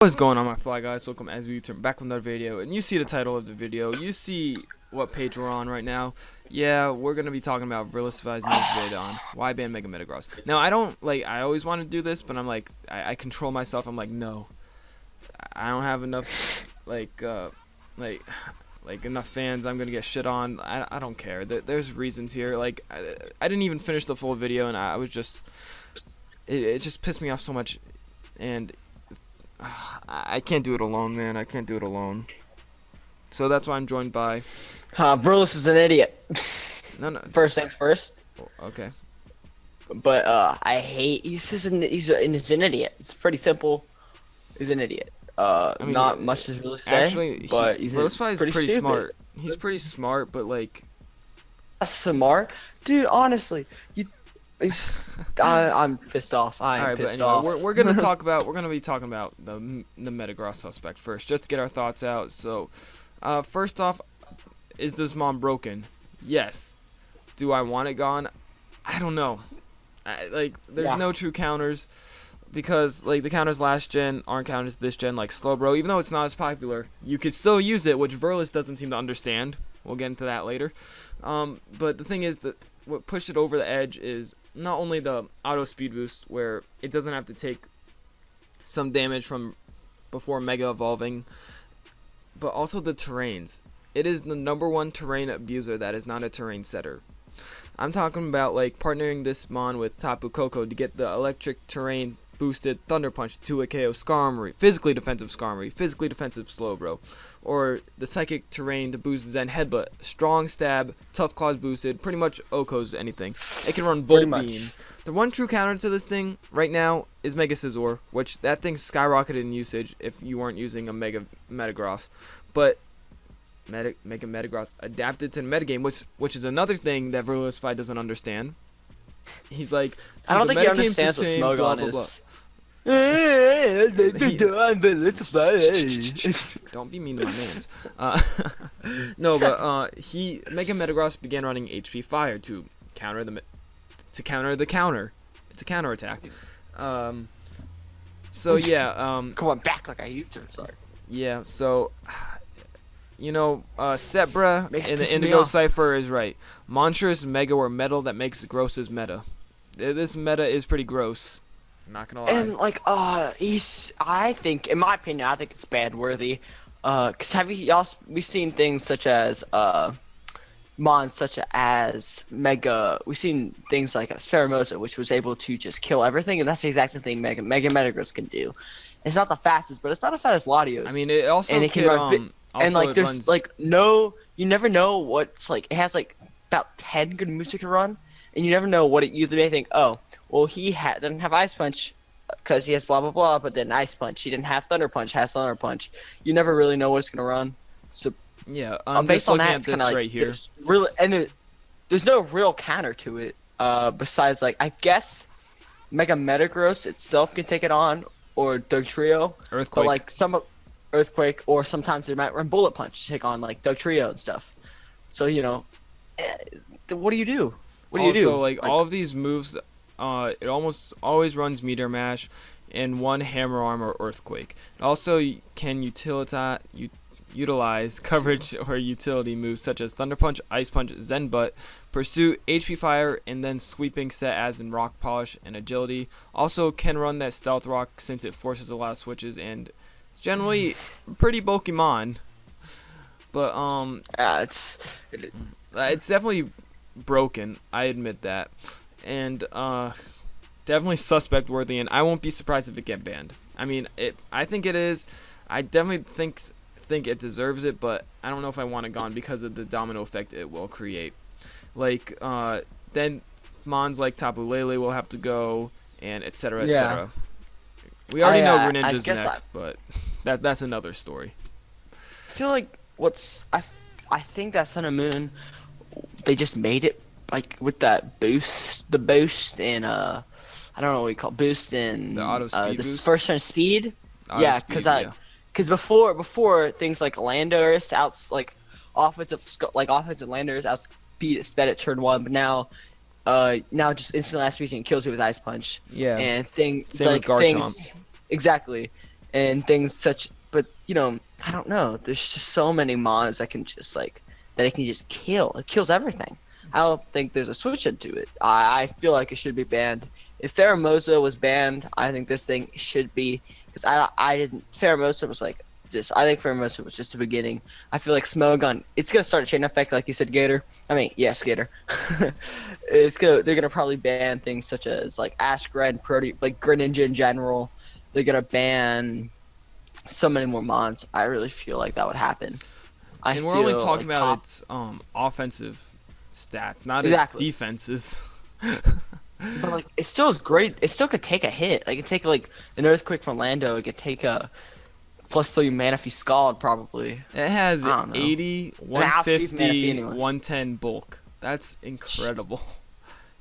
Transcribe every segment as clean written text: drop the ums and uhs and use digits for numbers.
What's going on, my fly guys? Welcome as we return back with another video, and you see the title of the video. You see what page we're on right now. Yeah, we're gonna be talking about Verlisify's newest vid on why ban Metagross. Now, I don't like. I always want to do this, but I'm like, I control myself. I'm like, no, I don't have enough like enough fans. I'm gonna get shit on. I don't care. There's reasons here. Like, I didn't even finish the full video, and I was just it just pissed me off so much, and I can't do it alone, man. I can't do it alone. So that's why I'm joined by. Verlis is an idiot. No. First things first. Okay. But I hate. He's an idiot. It's pretty simple. He's an idiot. I mean, not much to really say. Actually, but Verlisify is pretty smart. He's pretty smart, but like. Smart, dude. Honestly, I'm pissed off. I'm pissed off. We're gonna talk about. We're gonna be talking about the Metagross suspect first. Let's get our thoughts out. So, first off, is this mon broken? Yes. Do I want it gone? I don't know. There's no true counters, because like the counters last gen aren't counters this gen. Like Slowbro, even though it's not as popular, you could still use it, which Verlis doesn't seem to understand. We'll get into that later. But the thing is that what pushed it over the edge is not only the auto speed boost, where it doesn't have to take some damage from before mega evolving, but also the terrains. It is the #1 terrain abuser that is not a terrain setter. I'm talking about like partnering this mon with Tapu Koko to get the electric terrain boosted Thunder Punch to a KO Skarmory, physically defensive Skarmory, physically defensive Slowbro, or the psychic terrain to boost Zen Headbutt, strong stab, tough claws boosted, pretty much Oko's anything. It can run Bolt Beam. The one true counter to this thing right now is Mega Scizor, which that thing skyrocketed in usage if you weren't using a Metagross, but Mega Metagross adapted to the metagame, which is another thing that Verlisify doesn't understand. He's like, I don't think he understands what Smogon is. Don't be mean to my mans. No, but Mega Metagross began running HP Fire to counter the counter. It's a counter attack. So yeah. Come on, back like I used to. Sorry. Yeah. So. Setbra in the Indigo Cipher is right. Monstrous, Mega, or Metal that makes Gross's meta. This meta is pretty gross. I'm not gonna lie. And like, I think, in my opinion, I think it's bad worthy. Cause we've seen things such as mons such as Mega. We've seen things like a Phermosa, which was able to just kill everything, and that's the exact same thing Mega Metagross can do. It's not the fastest, but it's not as fast as Latios. I mean, it also and it can run. And like, there's like you never know what's like. It has like about 10 good moves it can run, and you never know what you may think. Oh, well, he doesn't have Ice Punch because he has blah blah blah, but then Ice Punch. He didn't have Thunder Punch, has Thunder Punch. You never really know what it's gonna run. So yeah, I'm based just on looking that, at it's this kind of like right here. There's no real counter to it. Besides, like, I guess Mega Metagross itself can take it on, or Dugtrio. Earthquake. But like Earthquake, or sometimes they might run Bullet Punch to take on like Dugtrio and stuff. So what do you do? What do you do? Also, like all of these moves, it almost always runs Meteor Mash and one Hammer Arm or Earthquake. It also can utilize coverage or utility moves such as Thunder Punch, Ice Punch, Zen Butt, Pursuit, HP Fire, and then Sweeping Set as in Rock Polish and Agility. Also can run that Stealth Rock since it forces a lot of switches and generally pretty bulky mon, but it's definitely broken. I admit that, and definitely suspect worthy. And I won't be surprised if it get banned. I mean, I think it is. I definitely think it deserves it, but I don't know if I want it gone because of the domino effect it will create. Like then mons like Tapu Lele will have to go, and etc. etc. We already know Greninja's next, but that's another story. I feel like I think that Sun and Moon, they just made it like with that boost, the boost in I don't know what you call boost in the auto speed the boost? first turn speed. Because before things like Lando's like offensive Lando's sped at turn 1, but now just instant last speed and kills you with Ice Punch. Yeah. And Same with Garchomp. Exactly. and things such. But you know, I don't know. There's just so many mons that can just like that it can just kill. It kills everything. I don't think there's a switch into it. I feel like it should be banned. If Phermosa was banned, I think this thing should be, because I didn't. Phermosa was like just. I think Phermosa was just the beginning. I feel like Smogon. It's gonna start a chain effect, like you said, Gator. I mean, yes, Gator. They're gonna probably ban things such as like Ash Gren, like Greninja in general. They're gonna ban so many more mons. I really feel like that would happen. And we're only talking about its offensive stats, not its defenses. But like, it still is great. It still could take a hit. Like, it could take like an earthquake from Lando. It could take a +3 mana if he's scald, probably. It has 80, 150, anyway. 110 bulk. That's incredible.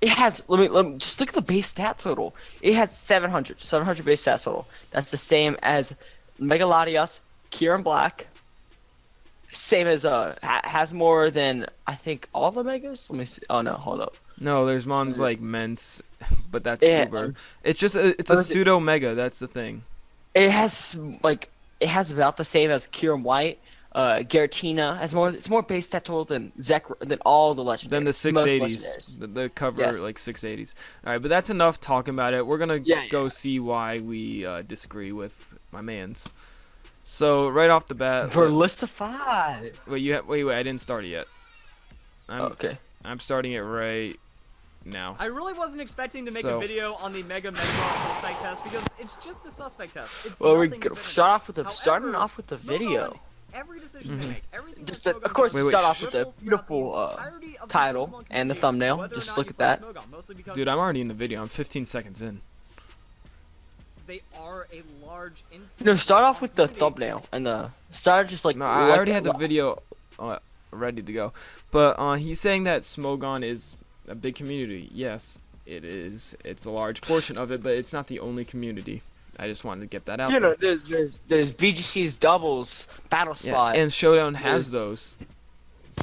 It has. Let me just look at the base stat total. It has 700 base stat total. That's the same as Megalodios, Kieran Black. Same as has more than I think all the megas. Let me see. Oh no, hold up. No, there's mons like Ments, but that's Uber. It's just it's a pseudo mega. That's the thing. It has about the same as Kieran White. Giratina has more. It's more base stat total than all the legendaries. Than the 680s. The cover like 680s. All right, but that's enough talking about it. We're gonna go see why we disagree with my mans. So right off the bat, Verlisify. Wait! I didn't start it yet. Okay. I'm starting it right now. I really wasn't expecting to make a video on the Metagross suspect test because it's just a suspect test. It's starting off with the video. Every decision they make, everything of course, start off with the beautiful title and the thumbnail. Just look at that. Dude, I'm already in the video. I'm 15 seconds in. They are a large start off with the thumbnail and start just like. No, I already had the video ready to go, but he's saying that Smogon is a big community. Yes, it is. It's a large portion of it, but it's not the only community. I just wanted to get that out. There's VGC's doubles, battle spot, and Showdown has those.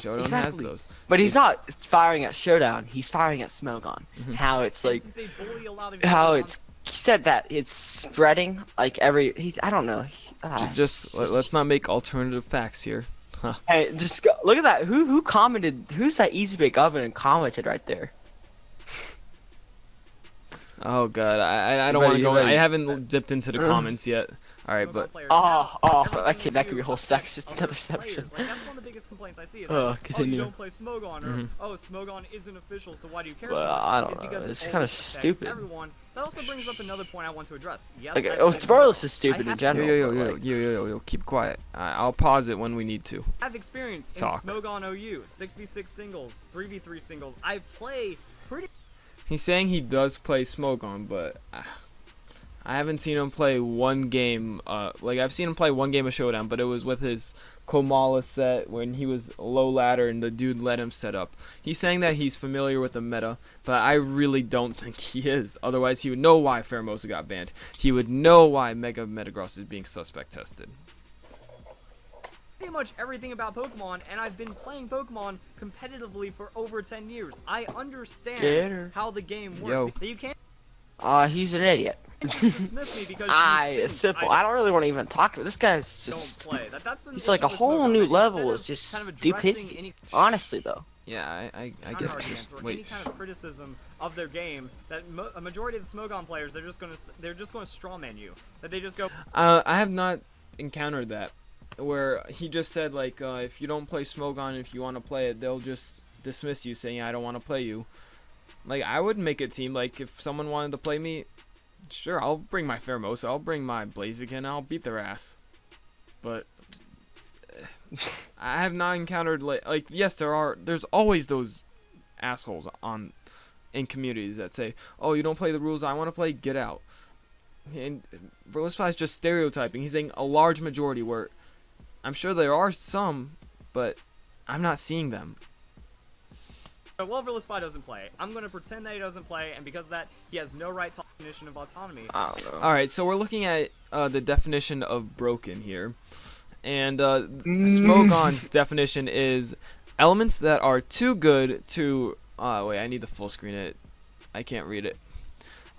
Showdown has those. But he's not firing at Showdown. He's firing at Smogon. How it's like, he said that it's spreading like I don't know. Let's not make alternative facts here. Huh. Hey, just look at that. Who commented? Who's that EzBakeOven and commented right there? Oh god, I don't want to go. I haven't dipped into the comments yet. All right, but that could be a whole section, just another section. Like, that's one of the biggest complaints I see is like, you don't play Smogon, or Smogon isn't official, so why do you care? Well, I don't know. It's kind of stupid. That also brings up another point I want to address. Yes, Verlis is stupid in general. Yo, keep quiet. I'll pause it when we need to. I've experience in Smogon OU, 6v6 singles, 3v3 singles. I play pretty. He's saying he does play Smogon, but I haven't seen him play one game. Like, I've seen him play one game of Showdown, but it was with his Komala set when he was low ladder and the dude let him set up. He's saying that he's familiar with the meta, but I really don't think he is. Otherwise, he would know why Phermosa got banned. He would know why Metagross is being suspect tested. Pretty much everything about Pokemon, and I've been playing Pokemon competitively for over 10 years. I understand how the game works. You can't. He's an idiot. Dismiss me because it's simple. I don't really want to even talk to him. This guy's just. Don't play. He's like a whole new level. It's just stupidity. Honestly, though. Yeah, I get it. Any kind of criticism of their game that a majority of the Smogon players they're just gonna strawman you. That they just go. I have not encountered that. Where he just said, like, if you don't play Smogon, if you want to play it, they'll just dismiss you, saying, I don't want to play you. Like, I would make it seem like if someone wanted to play me, sure, I'll bring my Phermosa, I'll bring my Blaziken, I'll beat their ass. But I have not encountered, like yes, there's always those assholes in communities that say, oh, you don't play the rules I want to play, get out. And Verlisify is just stereotyping. He's saying a large majority, where I'm sure there are some, but I'm not seeing them. Well, Verlisify doesn't play. I'm going to pretend that he doesn't play, and because of that, he has no right to definition of autonomy. I don't know. Alright, so we're looking at the definition of broken here. And Smogon's definition is elements that are too good to... wait, I need to full screen it. I can't read it.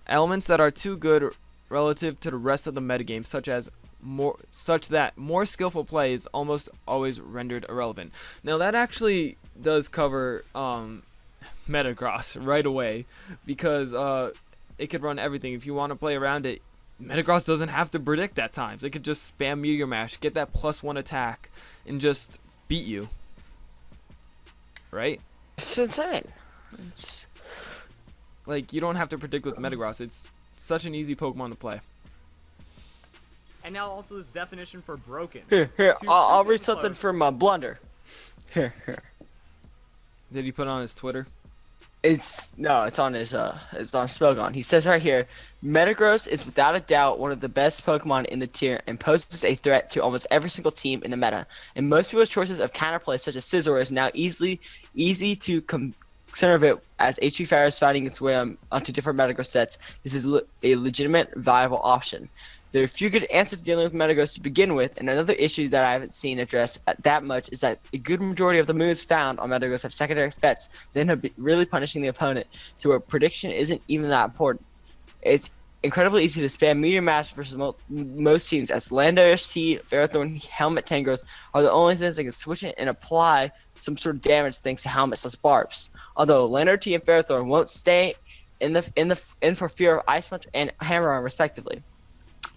Elements that are too good relative to the rest of the metagame, such as such that more skillful play is almost always rendered irrelevant. Now that actually does cover Metagross right away, because it could run everything. If you want to play around it, Metagross doesn't have to predict at times. It could just spam Meteor Mash, get that +1 attack, and just beat you. Right? It's insane. It's... Like, you don't have to predict with Metagross. It's such an easy Pokemon to play. And now also this definition for broken. Here, To I'll prove read this something close. from Blunder. Here. Did he put it on his Twitter? It's on his Spellgon. He says right here, Metagross is without a doubt one of the best Pokemon in the tier and poses a threat to almost every single team in the meta. And most people's choices of counterplay, such as Scizor, is now easy to consider it as HP Fire is finding its way onto different Metagross sets. This is a legitimate, viable option. There are a few good answers to dealing with Metagross to begin with, and another issue that I haven't seen addressed that much is that a good majority of the moves found on Metagross have secondary effects that end up really punishing the opponent to where prediction isn't even that important. It's incredibly easy to spam Meteor Mash versus most teams, as Lando, Sea, Ferrothorn, Helmet, Tangrowth are the only things that can switch it and apply some sort of damage thanks to Helmet's barbs. Although Lando, T, and Ferrothorn won't stay in for fear of Ice Punch and Hammer Arm respectively.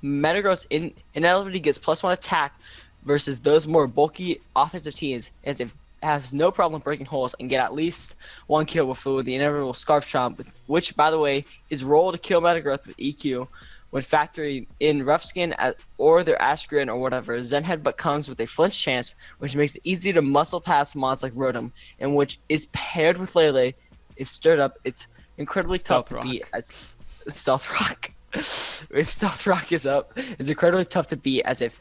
Metagross inevitably gets +1 attack versus those more bulky offensive teams, as it has no problem breaking holes and get at least 1 kill with the inevitable Scarf Chomp, which, by the way, is rolled to kill Metagross with EQ when factoring in Rough Skin or their Ash Grin or whatever. Zen Headbutt comes with a flinch chance, which makes it easy to muscle past mons like Rotom, and which is paired with Lele. If stirred up, it's incredibly tough to beat as Stealth Rock. If Stealth Rock is up, it's incredibly tough to beat as it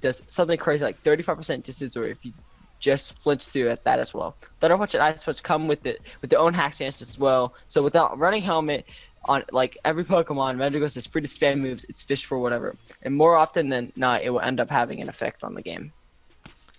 does something crazy like 35% to Scizor if you just flinch through at that as well. Thunder Punch and Ice Punch come with their own hack stance as well. So without running Helmet on like every Pokemon, Metagross is free to spam moves, it's fish for whatever. And more often than not, it will end up having an effect on the game.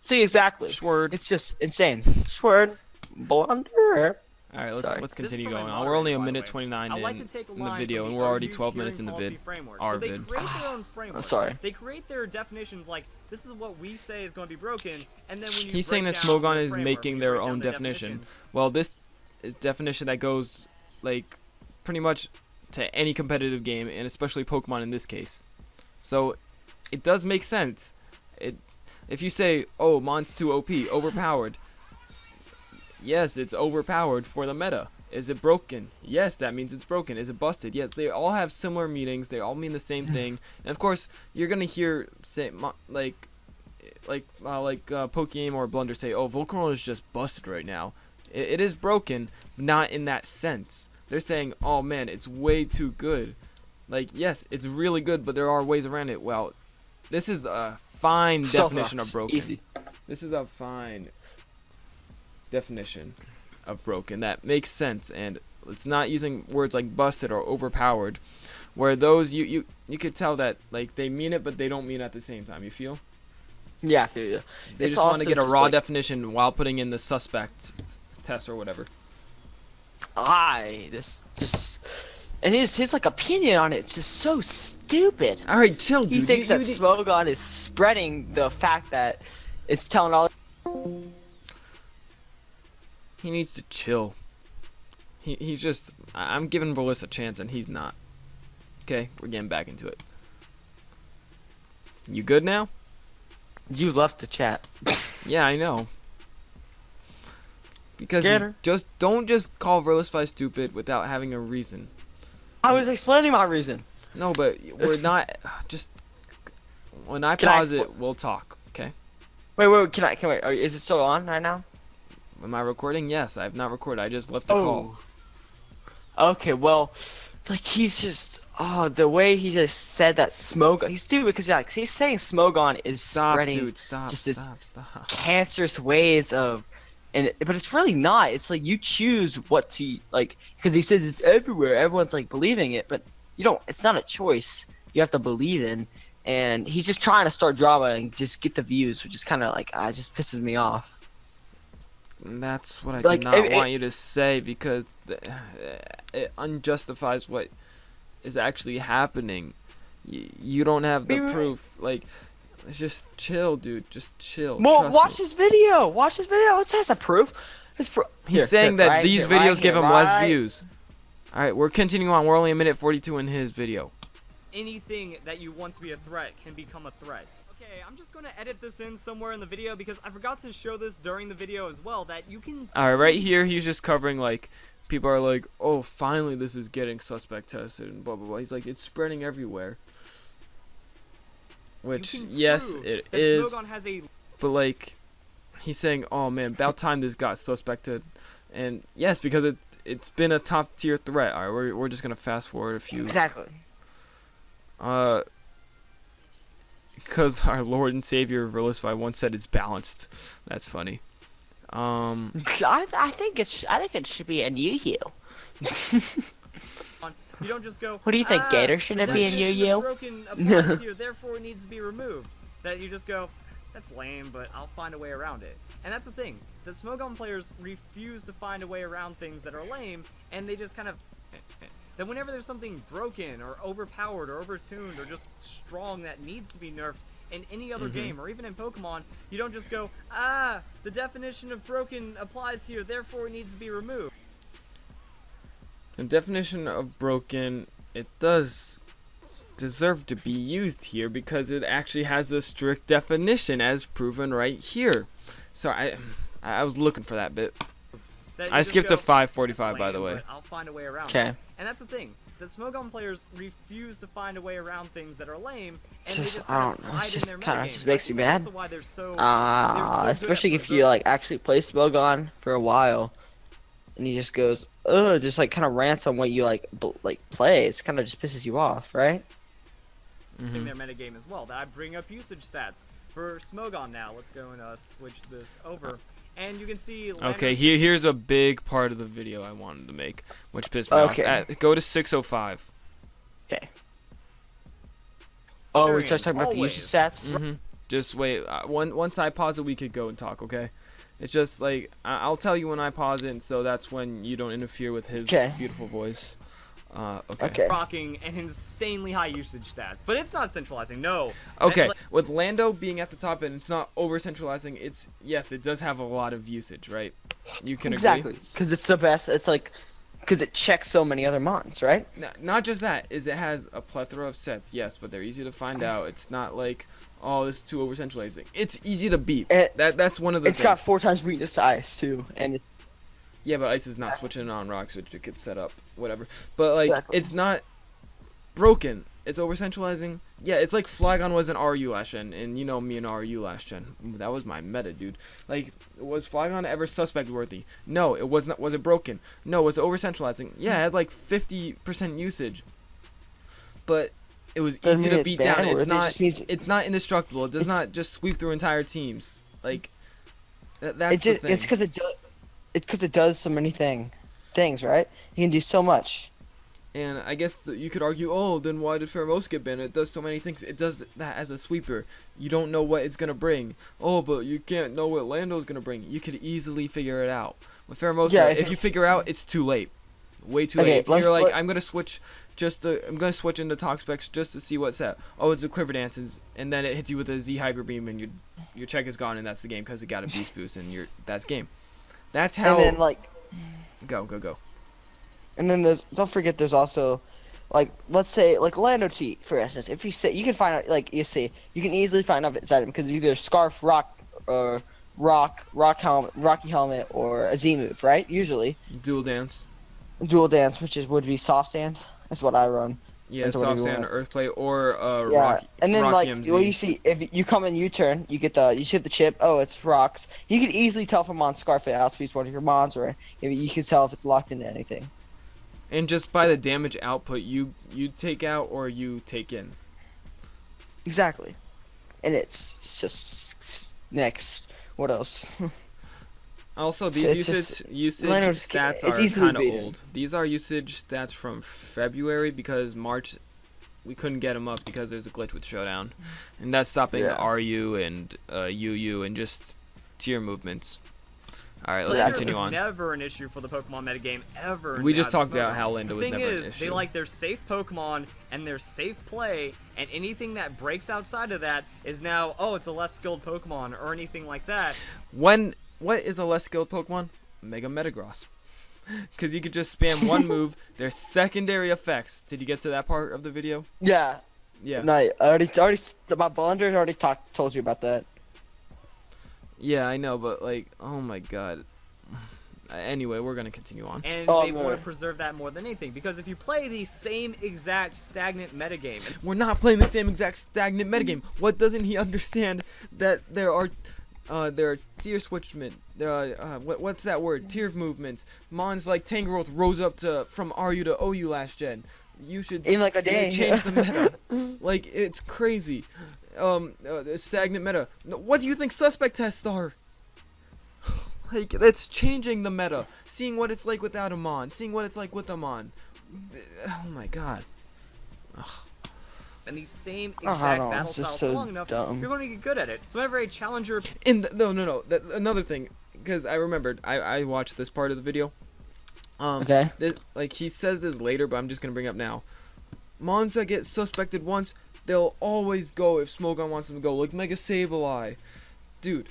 See, exactly. Sword. It's just insane. Sword. Blunder. All right, Sorry. let's This is continue from a going on. We're only a moderator, by the minute way. 29 I'd like to in take a the line video, from and the we're already RU 12 minutes tiering in the policy vid. framework. Our So they vid. create their own framework. I'm sorry. They create their definitions like, this is what we say is going to be broken, and then when you He's saying break that down Smogon the is framework, making when you their break down own the definition. Well, this is definition that goes like pretty much to any competitive game, and especially Pokemon in this case. So it does make sense. If you say, oh, Mon's too OP, overpowered, yes, it's overpowered for the meta. Is it broken? Yes, that means it's broken. Is it busted? Yes, they all have similar meanings. They all mean the same thing. And of course, you're gonna hear Pokegame or Blunder say, "Oh, Volcarona is just busted right now." It is broken, not in that sense. They're saying, "Oh man, it's way too good." Like, yes, it's really good, but there are ways around it. Well, this is a fine definition of broken. Easy. This is a fine definition of broken that makes sense, and it's not using words like busted or overpowered, where those you could tell that like they mean it, but they don't mean it at the same time. You feel? Yeah, I feel you. They It's just want to also get a just raw like- definition while putting in the suspect test or whatever. And his like opinion on it is just so stupid. All right, chill, dude. He thinks that Smogon is spreading the fact that it's telling all. He needs to chill. He's just. I'm giving Verlis a chance, and he's not. Okay, we're getting back into it. You good now? You left the chat. Yeah, I know. Because Get her. don't just call Verlisify stupid without having a reason. I was explaining my reason. No, but we're not. Just when I Can I pause it, we'll talk. Okay? Wait, can I? Is it still on right now? Am I recording? Yes, I have not recorded. I just left the call. Okay, well, like he's just the way he just said that Smogon. He's stupid because he's saying Smogon is Stop, spreading dude. Stop. just this Stop. cancerous ways of. But it's really not. It's like you choose what to like because he says it's everywhere. Everyone's like believing it, but you don't. It's not a choice. You have to believe in. And he's just trying to start drama and just get the views, which is kind of like just pisses me off. That's what I Like, do not want you to say because it unjustifies what is actually happening. You don't have the proof. Like, just chill, dude. Just chill. Well, Trust watch me. his video. Watch his video. It has a proof. He's saying that right these here, videos right give here, him right? less views. All right, we're continuing on. We're only a minute 42 in his video. Anything that you want to be a threat can become a threat. Okay, I'm just gonna edit this in somewhere in the video because I forgot to show this during the video as well, that you can All right, right here, he's just covering, like, people are like, oh, finally this is getting suspect tested and blah, blah, blah. He's like, it's spreading everywhere. Which, yes, it is. Smogon has a But, like, he's saying, oh, man, about time this got suspected. And, yes, because it's been a top-tier threat. All right, we're just going to fast forward a few. Exactly. Because our Lord and Savior Verlisify once said it's balanced. That's funny. I think it should be a new you. You don't just go. What do you think, Gator? Shouldn't it be a new you? Broken applies here, therefore it needs to be removed. That you just go, that's lame, but I'll find a way around it. And that's the thing. The Smogon players refuse to find a way around things that are lame, and they just kind of. Then whenever there's something broken or overpowered or overtuned or just strong that needs to be nerfed in any other game or even in Pokemon, you don't just go, the definition of broken applies here, therefore it needs to be removed. The definition of broken, it does deserve to be used here because it actually has a strict definition as proven right here. So I was looking for that bit. I skipped to 5:45, by the way. I'll find a way around Okay. it. And that's the thing. The Smogon players refuse to find a way around things that are lame, and Just, they just I don't know. hide It's in just their kind of metagame. just makes me That's mad. also why they're so good Especially at if you like preserving. actually play Smogon for a while, and he just goes, just like kind of rants on what you like play. It's kind of just pisses you off, right? In their metagame as well. That I bring up usage stats for Smogon now. Let's go and switch this over. And you can see. Okay, here's a big part of the video I wanted to make, which pissed me off. Go to 6:05. Okay. Oh, we Variant, started talking about the usage stats. Just wait. Once I pause it, we could go and talk. Okay. It's just like I'll tell you when I pause it, and so that's when you don't interfere with his beautiful voice. Okay. Rocking an insanely high usage stats, but it's not centralizing. No. Okay. With Lando being at the top and it's not over centralizing, yes, it does have a lot of usage, right? You can Exactly, because it's the best. It's like, because it checks so many other mons, right? Not just that, it has a plethora of sets, yes, but they're easy to find out. It's not like, oh, this is too over centralizing. It's easy to beat. That's one of the. It's got 4 times weakness to ice too, and it's. Yeah, but ice is not switching on rocks, which it could set up, whatever. But like, it's not broken. It's over centralizing. Yeah, it's like Flygon was an RU last gen, and you know me and RU last gen. That was my meta, dude. Like, was Flygon ever suspect worthy? No, it was not. Was it broken? No, was it over centralizing? Yeah, it had like 50% usage. But it was easy to beat down. It's not indestructible. It does not just sweep through entire teams. Like, that's the thing. It's because it does. It's because it does so many things, right? You can do so much. And I guess you could argue, oh, then why did Phermosa get banned? It does so many things. It does that as a sweeper. You don't know what it's gonna bring. Oh, but you can't know what Lando's gonna bring. You could easily figure it out. With Phermosa, if you figure out, it's too late. Way too late. If you're like, I'm gonna switch into talk specs just to see what's set. Oh, it's a quiver dance, and then it hits you with a Z hyper beam, and your check is gone, and that's the game because it got a beast boost, and that's game. That's how. And then like. Go. And then don't forget there's also, like, let's say, like, Lando T, for instance. If you say, you can find out, like, you can easily find out if it's item, because it's either Scarf, Rocky Helmet, or a Z move, right? Usually. Dual dance, which would be Soft Sand. That's what I run. Yeah, Soft Sand, Earthplay, or Rocky. And then, Rocky like, MZ. well, you see, if you come in U-turn, you hit the chip, oh, it's rocks. You can easily tell if a mon Scarf it outspeeds one of your mons, or you can tell if it's locked into anything. And just by the damage output, you take out or you take in. Exactly. And it's just next. What else? Also, these usage stats are kind of old. These are usage stats from February because March we couldn't get them up because there's a glitch with Showdown, and that's stopping RU and UU and just tier movements. All right, let's Yeah, Metagross continue is on. never an issue for the Pokemon metagame ever. in We the just talked Smogon. about how Lando was The thing never an is, issue. they like their safe Pokemon and their safe play, and anything that breaks outside of that is now, oh, it's a less skilled Pokemon or anything like that. What is a less skilled Pokemon? Mega Metagross. Because you could just spam one move. There's secondary effects. Did you get to that part of the video? Yeah. Yeah. No, I already my Blunder already told you about that. Yeah, I know, but like, oh my god. Anyway, we're gonna continue on. And Oh, they no. want to preserve that more than anything, because if you play the same exact stagnant metagame, We're not playing the same exact stagnant metagame. What doesn't he understand? That there are tier switchment. There are what's that word? Tier movements. Mons like Tangrowth rose up from RU to OU last gen. You should In like a day. change the meta. Like it's crazy. Stagnant meta. No, what do you think suspect tests are? Like that's changing the meta. Seeing what it's like without a Mon. Seeing what it's like with a Mon. Oh my god. and the same I exact don't know, battle it's style just for so long enough, dumb. you're going to get good at it. So whenever a challenger No. Another thing, because I remembered, I watched this part of the video. Okay. Like he says this later, but I'm just gonna bring it up now. Mons that get suspected once, they'll always go if Smogon wants them to go. Like Mega Sableye, dude.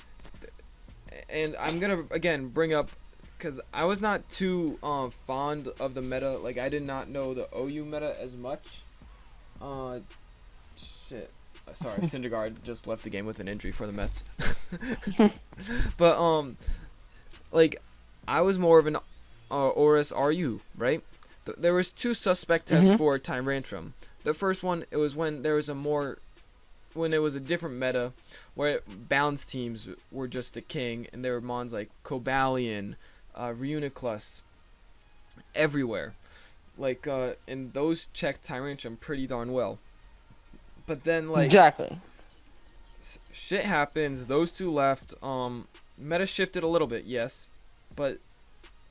And I'm gonna again bring up, because I was not too fond of the meta. Like I did not know the OU meta as much. Shit. Sorry, Syndergaard just left the game with an injury for the Mets. But like I was more of an Oris RU, right? There was two suspect tests for Tyrantrum. The first one, it was when there was when it was a different meta, where balance teams were just the king, and there were mons like Cobalion, Reuniclus, everywhere. Like, and those checked Tyrantrum pretty darn well. But then, like, Exactly. shit happens. Those two left. Meta shifted a little bit, yes, but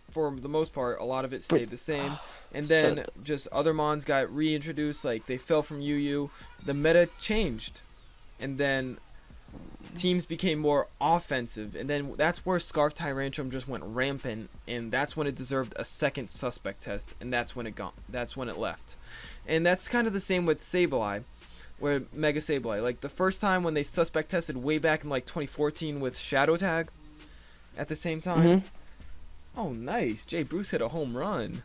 for the most part, a lot of it stayed the same. And then just other mons got reintroduced. Like they fell from UU. The meta changed, and then teams became more offensive. And then that's where Scarf Tyrantrum just went rampant, and that's when it deserved a second suspect test. And that's when it left. And that's kind of the same with Sableye. Where Mega Sableye, like the first time when they suspect tested way back in like 2014 with Shadow Tag, at the same time. Oh, nice! Jay Bruce hit a home run.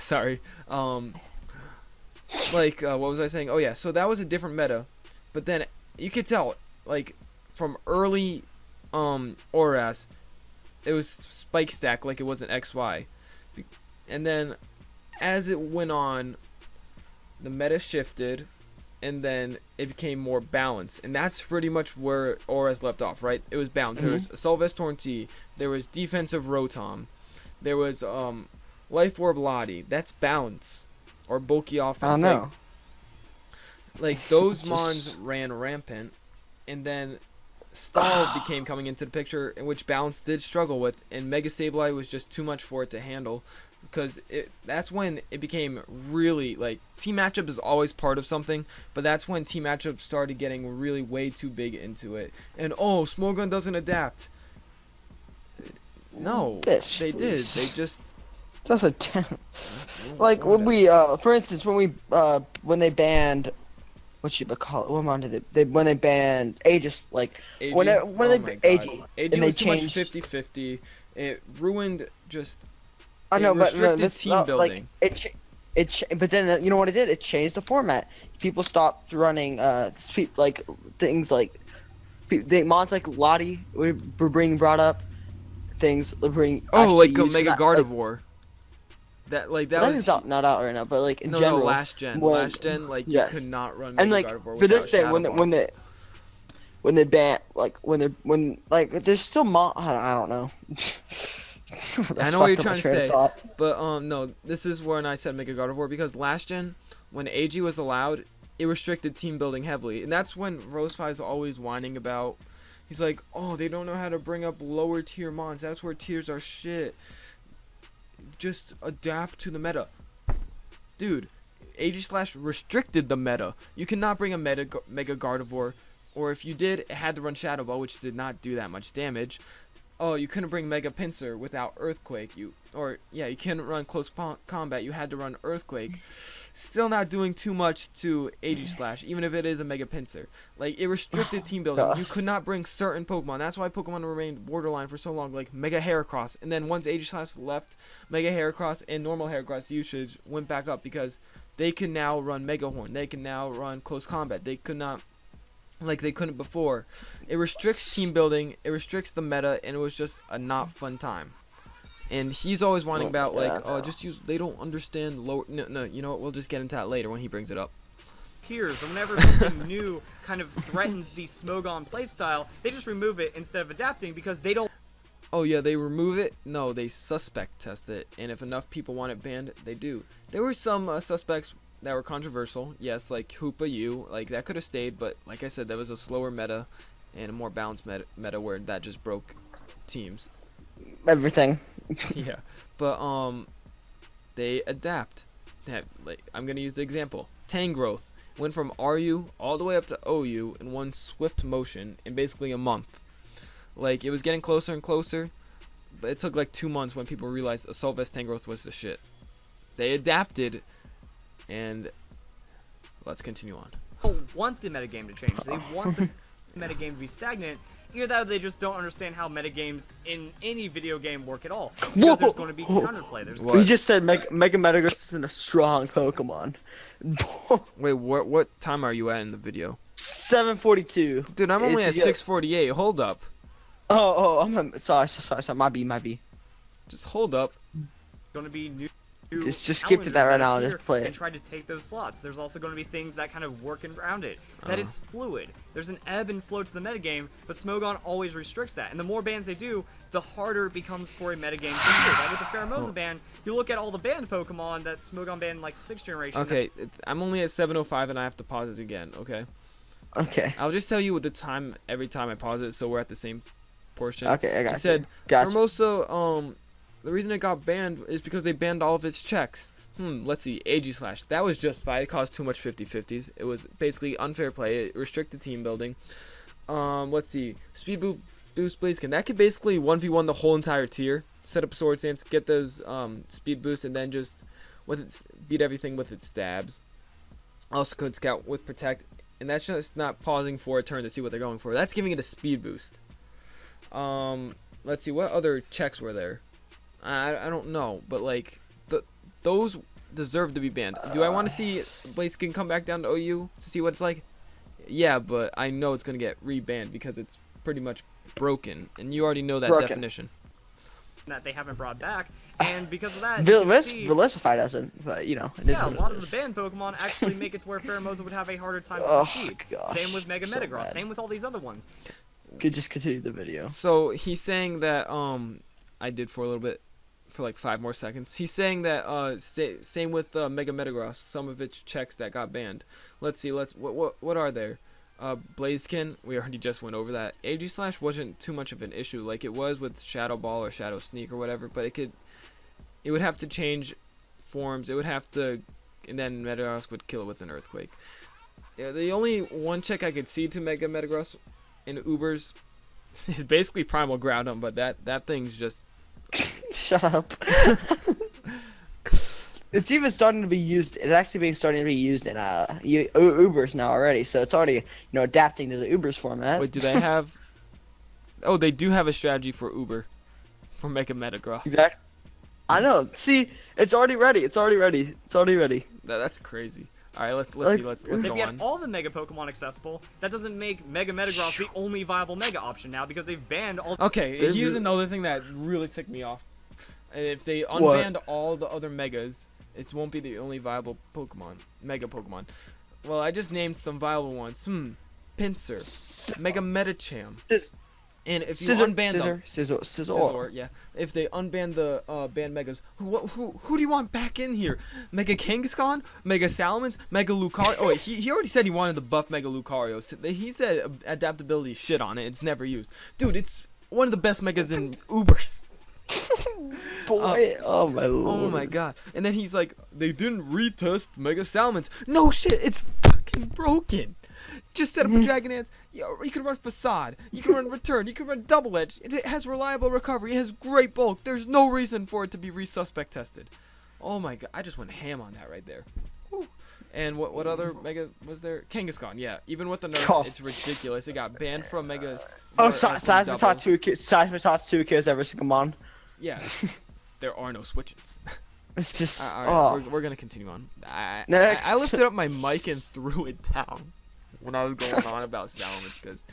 Sorry. Like what was I saying? Oh yeah, so that was a different meta, but then you could tell, like from early, Oras, it was spike stack like it wasn't XY, and then as it went on, the meta shifted. And then it became more balanced, and that's pretty much where Auras left off, right? It was balanced. There was Solvest Tornti, there was defensive Rotom, there was Life Orb Lottie. That's balance, or bulky offense. I don't know. Like those mons ran rampant, and then Stall became coming into the picture, in which balance did struggle with, and Mega Sableye was just too much for it to handle. Because that's when it became really, like, team matchup is always part of something, but that's when team matchup started getting really way too big into it. And, Smogon doesn't adapt. No, Bitch, they did. please. They just... That's a like when we for instance when they banned what you call it, what mon did they when they banned Aegis, like AG, when they my AG God. and AG they was too much changed 50-50. It ruined just... I know, but no, restricted this team building. like but then you know what it did? It changed the format. People stopped running like things like mons like Lottie were being brought up. Things were being like a used Mega for that, Gardevoir. That is not out right now, but like in no, general. last gen, like yes. you could not run. And Mega like Gardevoir for this without day, Shadow Ball. when they ban, like when there's still I don't know. I know what you're trying to say, but no, this is when I said Mega Gardevoir, because last gen, when AG was allowed, it restricted team building heavily, and that's when Verlisify is always whining about. He's like, they don't know how to bring up lower tier mons. That's where tiers are shit. Just adapt to the meta, dude. AG / restricted the meta. You cannot bring a Mega Gardevoir, or if you did, it had to run Shadow Ball, which did not do that much damage. oh, you couldn't bring Mega Pincer without Earthquake. You couldn't run Close Combat. You had to run Earthquake. Still not doing too much to Aegislash, even if it is a Mega Pincer. Like, it restricted team building. You could not bring certain Pokemon. That's why Pokemon remained borderline for so long, like Mega Heracross. And then once Aegislash left, Mega Heracross and normal Heracross usage went back up because they can now run Mega Horn. They can now run Close Combat. They could not, like they couldn't before. It restricts team building. It restricts the meta, and it was just a not fun time. And he's always whining about, like, oh, just use, they don't understand lower, no, you know what, we'll just get into that later when he brings it up. Appears, and whenever something new kind of threatens the Smogon playstyle, they just remove it instead of adapting because they don't. Oh yeah, they remove it? No, they suspect test it, and if enough people want it banned, they do. There were some suspects that were controversial, yes, like Hoopa U, like that could have stayed, but like I said, that was a slower meta and a more balanced meta where that just broke teams. Everything. Yeah, but they adapt. Like, I'm gonna use the example. Tangrowth went from RU all the way up to OU in one swift motion in basically a month. Like, it was getting closer and closer, but it took like 2 months when people realized Assault Vest Tangrowth was the shit. They adapted, and let's continue on. People want the metagame to change. They want the metagame to be stagnant. Either that or they just don't understand how metagames in any video game work at all. Because there's going to be counterplay. You just said Mega Metagross isn't a strong Pokemon. Wait, what time are you at in the video? 7:42. Dude, I'm only at 6:48. Hold up. I'm sorry. My B. Just hold up. Going to be new. Just skip to that right now and just play it. And try to take those slots. There's also going to be things that kind of work around it. That it's fluid. There's an ebb and flow to the metagame, but Smogon always restricts that. And the more bans they do, the harder it becomes for a metagame to do. Like with the Phermosa ban, you look at all the banned Pokemon that Smogon banned in like 6th generation. Okay, I'm only at 7:05 and I have to pause it again. Okay. Okay. I'll just tell you the time every time I pause it, so we're at the same portion. Okay, I got you. It said Gotcha. Phermosa, the reason it got banned is because they banned all of its checks. Let's see. Aegislash. That was justified. It caused too much 50-50s. It was basically unfair play. It restricted team building. Let's see. Speed boost Blaziken. That could basically 1v1 the whole entire tier. Set up Sword Stance, get those speed boosts, and then just beat everything with its stabs. Also could Scout with Protect. And that's just not pausing for a turn to see what they're going for. That's giving it a speed boost. Let's see. What other checks were there? I don't know, but like those deserve to be banned. Do I want to see Blaziken come back down to OU to see what it's like? Yeah, but I know it's gonna get rebanned because it's pretty much broken, and you already know that definition. That they haven't brought back, and because of that, Verlisify doesn't, but you know, it is. Yeah, a lot of the banned Pokemon actually make it to where Phermosa would have a harder time to succeed. Same with Mega Metagross. Same with all these other ones. Could just continue the video. So he's saying that I did for a little bit. For like 5 more seconds. He's saying that same with Mega Metagross, some of its checks that got banned. Let's see. What are there? Blaziken, we already just went over that. Aegislash wasn't too much of an issue like it was with Shadow Ball or Shadow Sneak or whatever, but it would have to change forms. It would have to, and then Metagross would kill it with an Earthquake. Yeah, the only one check I could see to Mega Metagross in Ubers is basically Primal Groudon, but that thing's just shut up. It's even starting to be used. It's actually starting to be used in Ubers now already. So it's already adapting to the Ubers format. Wait, do they have? Oh, they do have a strategy for Uber, for Mega Metagross. Exactly. I know. See, it's already ready. It's already ready. That's crazy. All right, let's see. Let's go if you on. had all the Mega Pokemon accessible, that doesn't make Mega Metagross the only viable Mega option now because they've banned all. Okay, here's another thing that really ticked me off. If they unbanned all the other Megas, it won't be the only viable Pokemon, Mega Pokemon. Well, I just named some viable ones. Pinsir, Mega Medicham. And if you unban them, Scizor, yeah. If they unban the banned Megas, who do you want back in here? Mega Kangaskhan, Mega Salamence, Mega Lucario. Oh wait, he already said he wanted to buff Mega Lucario. He said adaptability shit on it. It's never used, dude. It's one of the best Megas in Ubers. Boy, oh my lord. Oh my god. And then he's like, they didn't retest Mega Salamence. No shit, it's fucking broken. Just set up a Dragon Dance. You can run Facade. You can run Return. You can run Double Edge. It has reliable recovery. It has great bulk. There's no reason for it to be resuspect tested. Oh my god, I just went ham on that right there. Whew. And what other Mega was there? Kangaskhan, yeah. Even with the nerf, it's ridiculous. It got banned from Mega. Oh, Seismitoss 2 kills every single mon. Yeah. There are no switch-ins. It's just. Alright, we're gonna continue on. Next. I lifted up my mic and threw it down when I was going on about Salamence because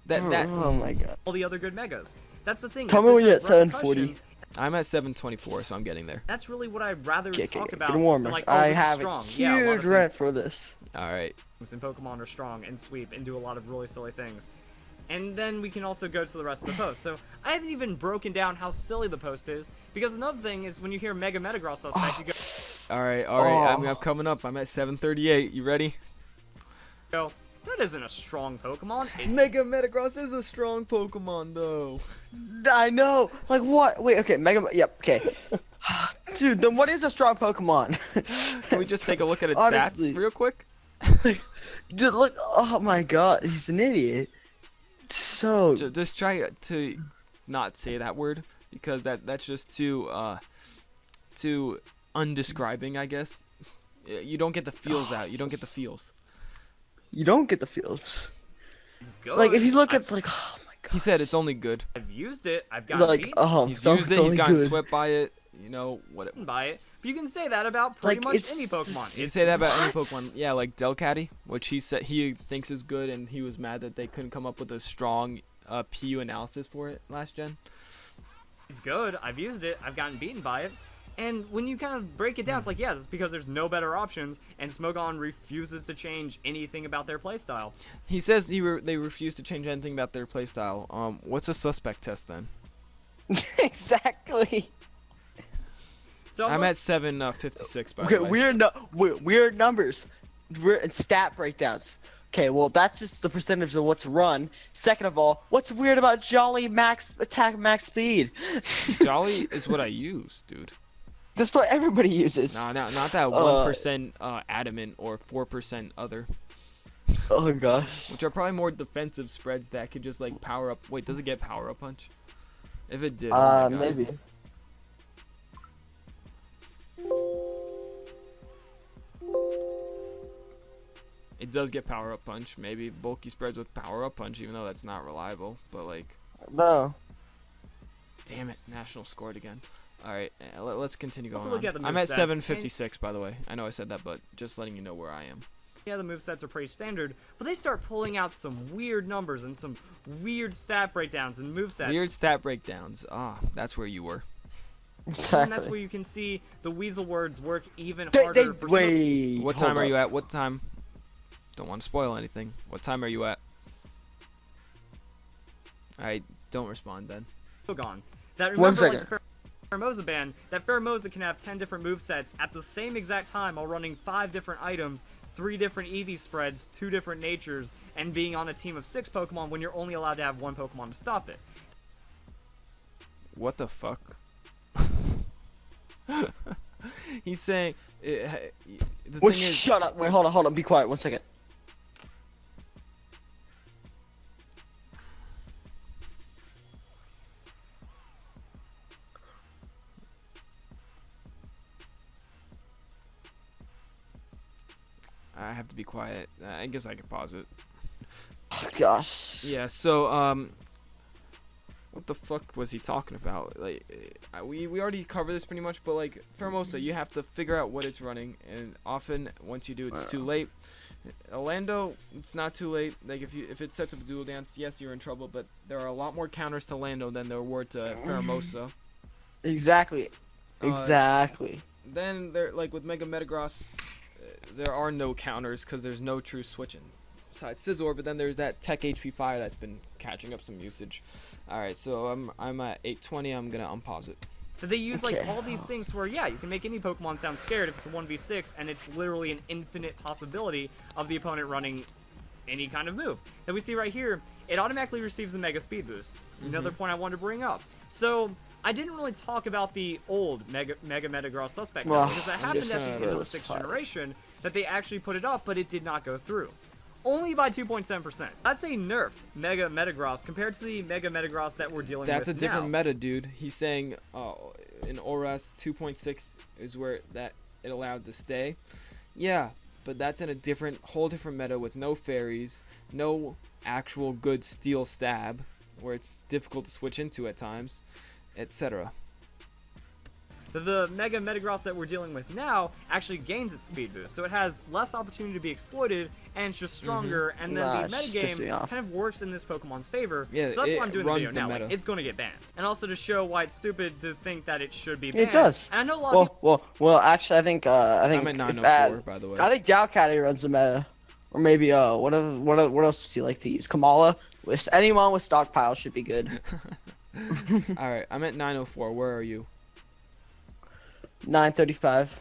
that. Oh my god. All the other good megas. That's the thing. Tell me when you're at 740. I'm at 724, so I'm getting there. That's really what I'd rather talk about. Get warmer. Than like, oh, I this is have strong. a Yeah, huge rant for this. Alright. And Pokemon are strong and sweep and do a lot of really silly things. And then we can also go to the rest of the post. So I haven't even broken down how silly the post is, because another thing is when you hear Mega Metagross suspect, you go, Alright, I'm coming up. I'm at 738. You ready? that isn't a strong Pokemon. Mega Metagross is a strong Pokemon, though. I know. Like what? Wait. Okay. Yep. Okay. Dude, then what is a strong Pokemon? Can we just take a look at its Honestly. stats real quick? Dude, look. Oh my god, he's an idiot. So. Just try to not say that word, because that's just too undescribing, I guess. You don't get the feels out. You don't get the feels. You don't get the feels. It's good. Like if you look at like, oh my god. He said it's only good. I've used it. I've gotten Like beaten He's used it. He's gotten swept by it. You know what? by it. But you can say that about pretty Like, much it's- any Pokemon. You It's say that about any What? Pokemon. Yeah, like Delcatty, which he said he thinks is good, and he was mad that they couldn't come up with a strong PU analysis for it last gen. It's good. I've used it. I've gotten beaten by it. And when you kind of break it down, it's like, yeah, it's because there's no better options, and Smogon refuses to change anything about their playstyle. He says they refuse to change anything about their playstyle. What's a suspect test then? Exactly. So I'm let's- at 756 by Okay, the way. weird numbers. Weird stat breakdowns. Okay, well that's just the percentage of what's run. Second of all, what's weird about Jolly max attack max speed? Jolly is what I use, dude. That's what everybody uses. Nah, not that 1% adamant or 4% other, Oh gosh. which are probably more defensive spreads that could just like power up. Wait, does it get power up punch? If it did, oh my God. Maybe. It does get power up punch. Maybe bulky spreads with power up punch, even though that's not reliable. But like, No. damn it, National scored again. All right, let's continue going Also look on. at the I'm at movesets. 756 by the way. I know I said that, but just letting you know where I am. Yeah, the movesets are pretty standard, but they start pulling out some weird numbers and some weird stat breakdowns and movesets. Weird stat breakdowns. Ah, that's where you were. Exactly. And that's where you can see the weasel words work even harder for wait. What time are you at? What time? Don't want to spoil anything. What time are you at? Alright, don't respond then. Smogon. That One remember like second. the Phermosa ban, that Phermosa can have 10 different movesets at the same exact time while running 5 different items, 3 different EV spreads, 2 different natures, and being on a team of 6 Pokemon when you're only allowed to have 1 Pokemon to stop it. What the fuck? He's saying the Wait, thing is, shut up. Wait, hold on. Be quiet. 1 second. I have to be quiet. I guess I can pause it. Oh, gosh. Yeah, so what the fuck was he talking about? Like, we already covered this pretty much, but like Phermosa, you have to figure out what it's running, and often once you do, it's too late. Lando, it's not too late. Like if it sets up a dual dance, yes, you're in trouble, but there are a lot more counters to Lando than there were to Phermosa. Exactly. Exactly. Then there, like with Mega Metagross, there are no counters because there's no true switching. Besides Scizor, but then there's that Tech HP Fire that's been catching up some usage. Alright, so I'm at 820, I'm gonna unpause it. That they use like Okay. all these things to where, yeah, you can make any Pokemon sound scared if it's a 1v6, and it's literally an infinite possibility of the opponent running any kind of move. That we see right here, it automatically receives a Mega Speed Boost. Another point I wanted to bring up. So, I didn't really talk about the old Mega Metagross suspect test, Well, because that I'm happened just at the gonna end of the list 6th fires. generation, that they actually put it up, but it did not go through. only by 2.7%. That's a nerfed Mega Metagross compared to the Mega Metagross that we're dealing with now. That's a different meta, dude. He's saying in ORAS 2.6 is where that it allowed to stay. Yeah, but that's in a whole different meta with no fairies, no actual good steel stab, where it's difficult to switch into at times, etc. The Mega Metagross that we're dealing with now actually gains its speed boost, so it has less opportunity to be exploited, and it's just stronger, and then the metagame kind of works in this Pokemon's favor. Yeah, so that's why I'm doing the video now. Meta. Like, it's going to get banned. And also to show why it's stupid to think that it should be banned. It does. And I know a lot of people... Well, actually, I think I'm at 904, by the way. I think Dowcatty runs the meta. Or maybe, what else does he like to use? Kamala? Anyone with stockpile should be good. Alright, I'm at 904. Where are you? 935.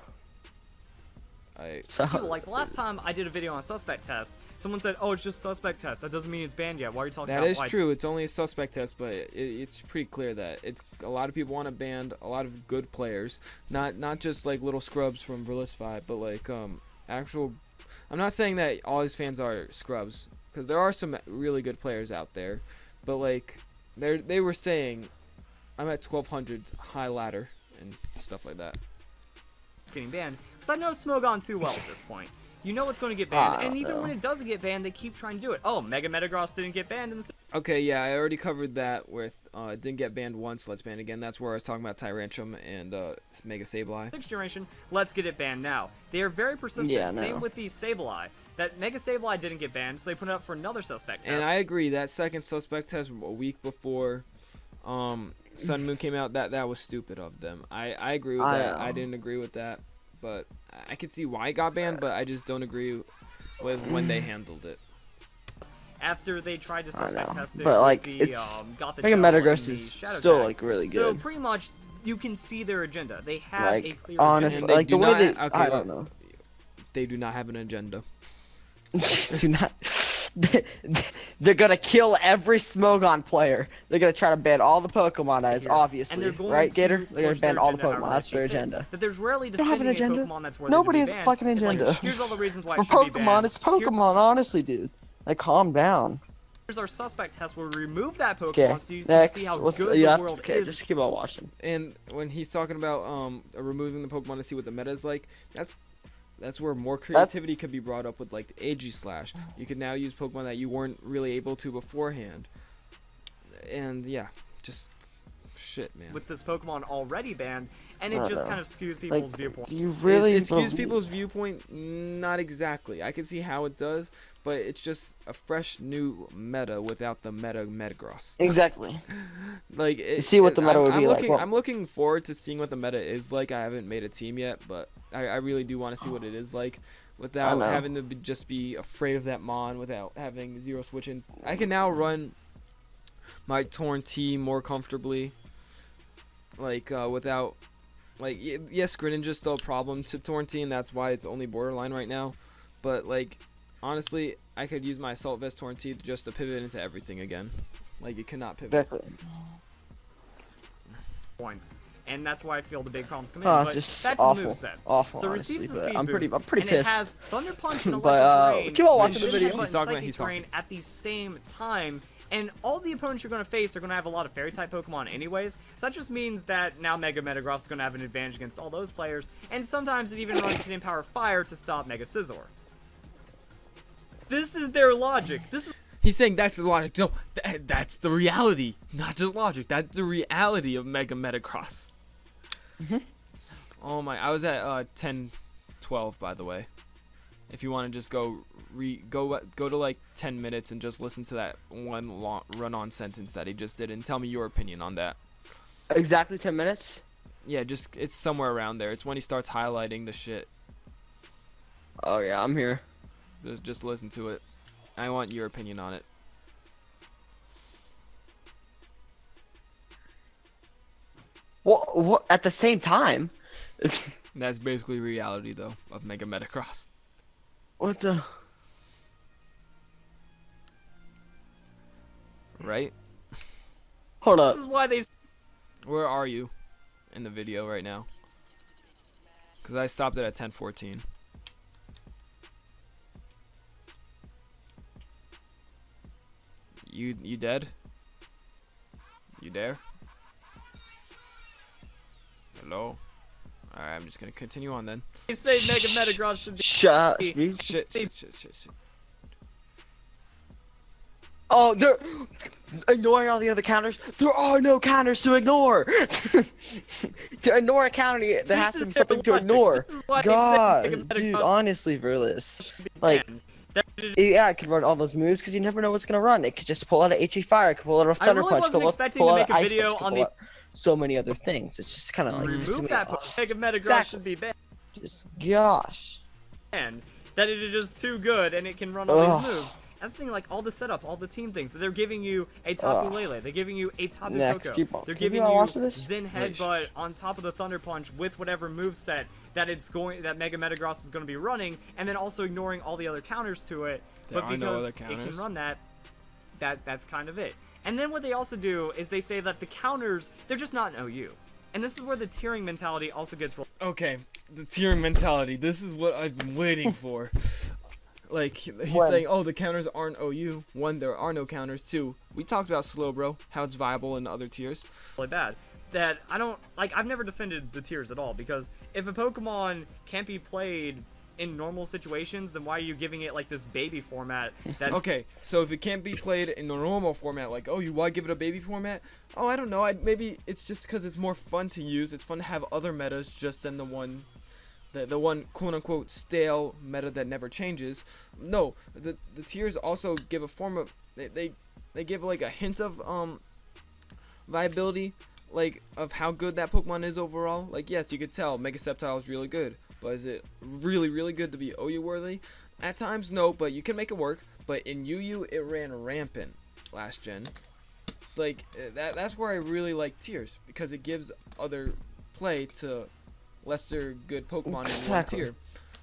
So, like last time I did a video on suspect test, someone said, "Oh, it's just suspect test. That doesn't mean it's banned yet. Why are you talking about?" That is true. It's only a suspect test, but it's pretty clear that it's a lot of people want to ban a lot of good players, not just like little scrubs from Verlisify, but like actual. I'm not saying that all his fans are scrubs, because there are some really good players out there, but like they were saying, I'm at 1200 high ladder and stuff like that. It's getting banned because I know Smogon too well at this point. You know it's going to get banned, and even when it does get banned, they keep trying to do it. Oh, Mega Metagross didn't get banned in the... Okay, yeah, I already covered that with it didn't get banned once, let's ban again. That's where I was talking about Tyrantrum and Mega Sableye. 6th generation, let's get it banned now. They are very persistent. Yeah, Same with the Sableye. That Mega Sableye didn't get banned, so they put it up for another suspect test. And I agree, that second suspect test a week before Sun Moon came out, that was stupid of them. I agree with that. I didn't agree with that, but I could see why it got banned, but I just don't agree with when they handled it. After they tried to suspect test it, but like the, it's got the Mega Metagross the is Shadow still Tag. like really good. So pretty much you can see their agenda. They have a Like clear honestly, agenda. like the way they I don't know. They do not have an agenda. Do not. They're gonna kill every Smogon player. They're gonna try to ban all the Pokemon as obviously, right, Gator? They're gonna ban all the Pokemon. That's their agenda. That there's rarely They don't have an defending a agenda. Pokemon that's worthy Nobody to has be a banned. fucking It's like, agenda. here's all the reasons why For it should be Pokemon, banned. it's Pokemon. Honestly, dude. Like, calm down. Here's our suspect test. We'll remove that Pokemon Okay. so you can Next, see how what's good you the have world okay? is. Just keep on watching. And when he's talking about removing the Pokemon to see what the meta is like, that's where more creativity could be brought up with like the Aegislash. You can now use Pokemon that you weren't really able to beforehand. And yeah, just shit, man. With this Pokemon already banned, and it just kind of skews people's viewpoint. You really it skews people's viewpoint? Not exactly. I can see how it does, but it's just a fresh new meta without the Metagross. Exactly. Like You see what the meta would be like. Well, I'm looking forward to seeing what the meta is like. I haven't made a team yet, but I really do want to see what it is like without having to just be afraid of that Mon, without having 0 switch-ins. I can now run my Torn T more comfortably, like without, like, yes, Greninja's still a problem to Torn T, and that's why it's only borderline right now, but like honestly, I could use my Assault Vest Torn T just to pivot into everything again. Like, it cannot pivot. exactly. Points. And that's why I feel the big problems come in. Oh, but just that's awful. the moveset. Awful, So it honestly, receives the but speed I'm pretty boost, and pissed. it has Thunder Punch and Electric But, Terrain, keep on and watching the Shadow video. Punch He's talking and about- he's Psychic Terrain talking. at the same time. And all the opponents you're going to face are going to have a lot of Fairy-type Pokemon anyways, so that just means that now Mega Metagross is going to have an advantage against all those players, and sometimes it even runs Hidden Power Fire to stop Mega Scizor. This is their logic. He's saying that's the logic. No, that's the reality, not just logic. That's the reality of Mega Metagross. Oh my! I was at 10-12, by the way. If you want to just go to like 10 minutes and just listen to that one long run-on sentence that he just did, and tell me your opinion on that. Exactly 10 minutes? Yeah, just it's somewhere around there. It's when he starts highlighting the shit. Oh yeah, I'm here. Just listen to it. I want your opinion on it. What at the same time? That's basically reality, though, of Mega Metagross. What the? Right? Hold up. This is why they... Where are you in the video right now? Because I stopped it at 10:14. You dead? You there? Hello? Alright, I'm just gonna continue on then. They say Metagross should be. Shut. Shit. Oh, they're ignoring all the other counters. There are no counters to ignore. To ignore a counter, there has to be something to ignore. God, dude, honestly, Verlis, like, yeah, it could run all those moves because you never know what's gonna run. It could just pull out an HE Fire, it could pull out a Thunder Punch, wasn't expecting pull to out make an a Ice video Punch, on pull the. out so many other things. It's just kind of like Remove that. Mega Metagross Exactly. should be banned. Just gosh. That it is just too good and it can run all these moves. That's the thing, like all the setup, all the team things. They're giving you a Tapu Lele, they're giving you a Tapu Koko, they're giving you Zen Headbutt on top of the Thunder Punch with whatever moveset that Mega Metagross is going to be running, and then also ignoring all the other counters to it. There But are no because other it counters. can run that's kind of it. And then what they also do is they say that the counters, they're just not an OU. And this is where the tiering mentality also gets Okay, the tiering mentality. This is what I've been waiting for. Like, he's saying, oh, the counters aren't OU. One, there are no counters. Two, we talked about Slowbro, how it's viable in other tiers. really bad. That I don't like. I've never defended the tiers at all because if a Pokemon can't be played in normal situations, then why are you giving it like this baby format? That's Okay, so if it can't be played in the normal format, like, oh, you why give it a baby format? Oh, I don't know. Maybe it's just because it's more fun to use. It's fun to have other metas just than the one quote-unquote stale meta that never changes. No, the tiers also give a form of they give like a hint of viability, like of how good that Pokemon is overall. Like, yes, you could tell Mega Sceptile is really good, but is it really good to be OU worthy? At times, no, but you can make it work. But in UU, it ran rampant last gen. Like that's where I really like tiers, because it gives other play to lesser good Pokemon in one tier.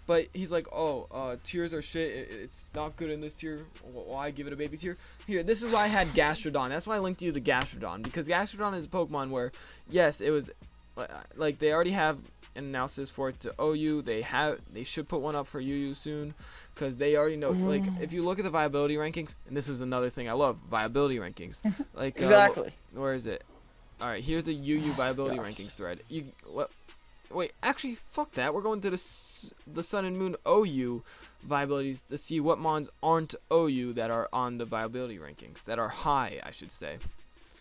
But he's like, oh, tiers are shit. It's not good in this tier. Why give it a baby tier? Here, this is why I had Gastrodon. That's why I linked you the Gastrodon, because Gastrodon is a Pokemon where, yes, it was like they already have an analysis for it to OU. They should put one up for UU soon, because they already know. Like, if you look at the viability rankings, and this is another thing I love, viability rankings. Like Exactly. Where is it? All right, here's the UU viability rankings thread. Wait, actually, fuck that. We're going to the Sun and Moon OU viabilities to see what mons aren't OU that are on the viability rankings, that are high, I should say.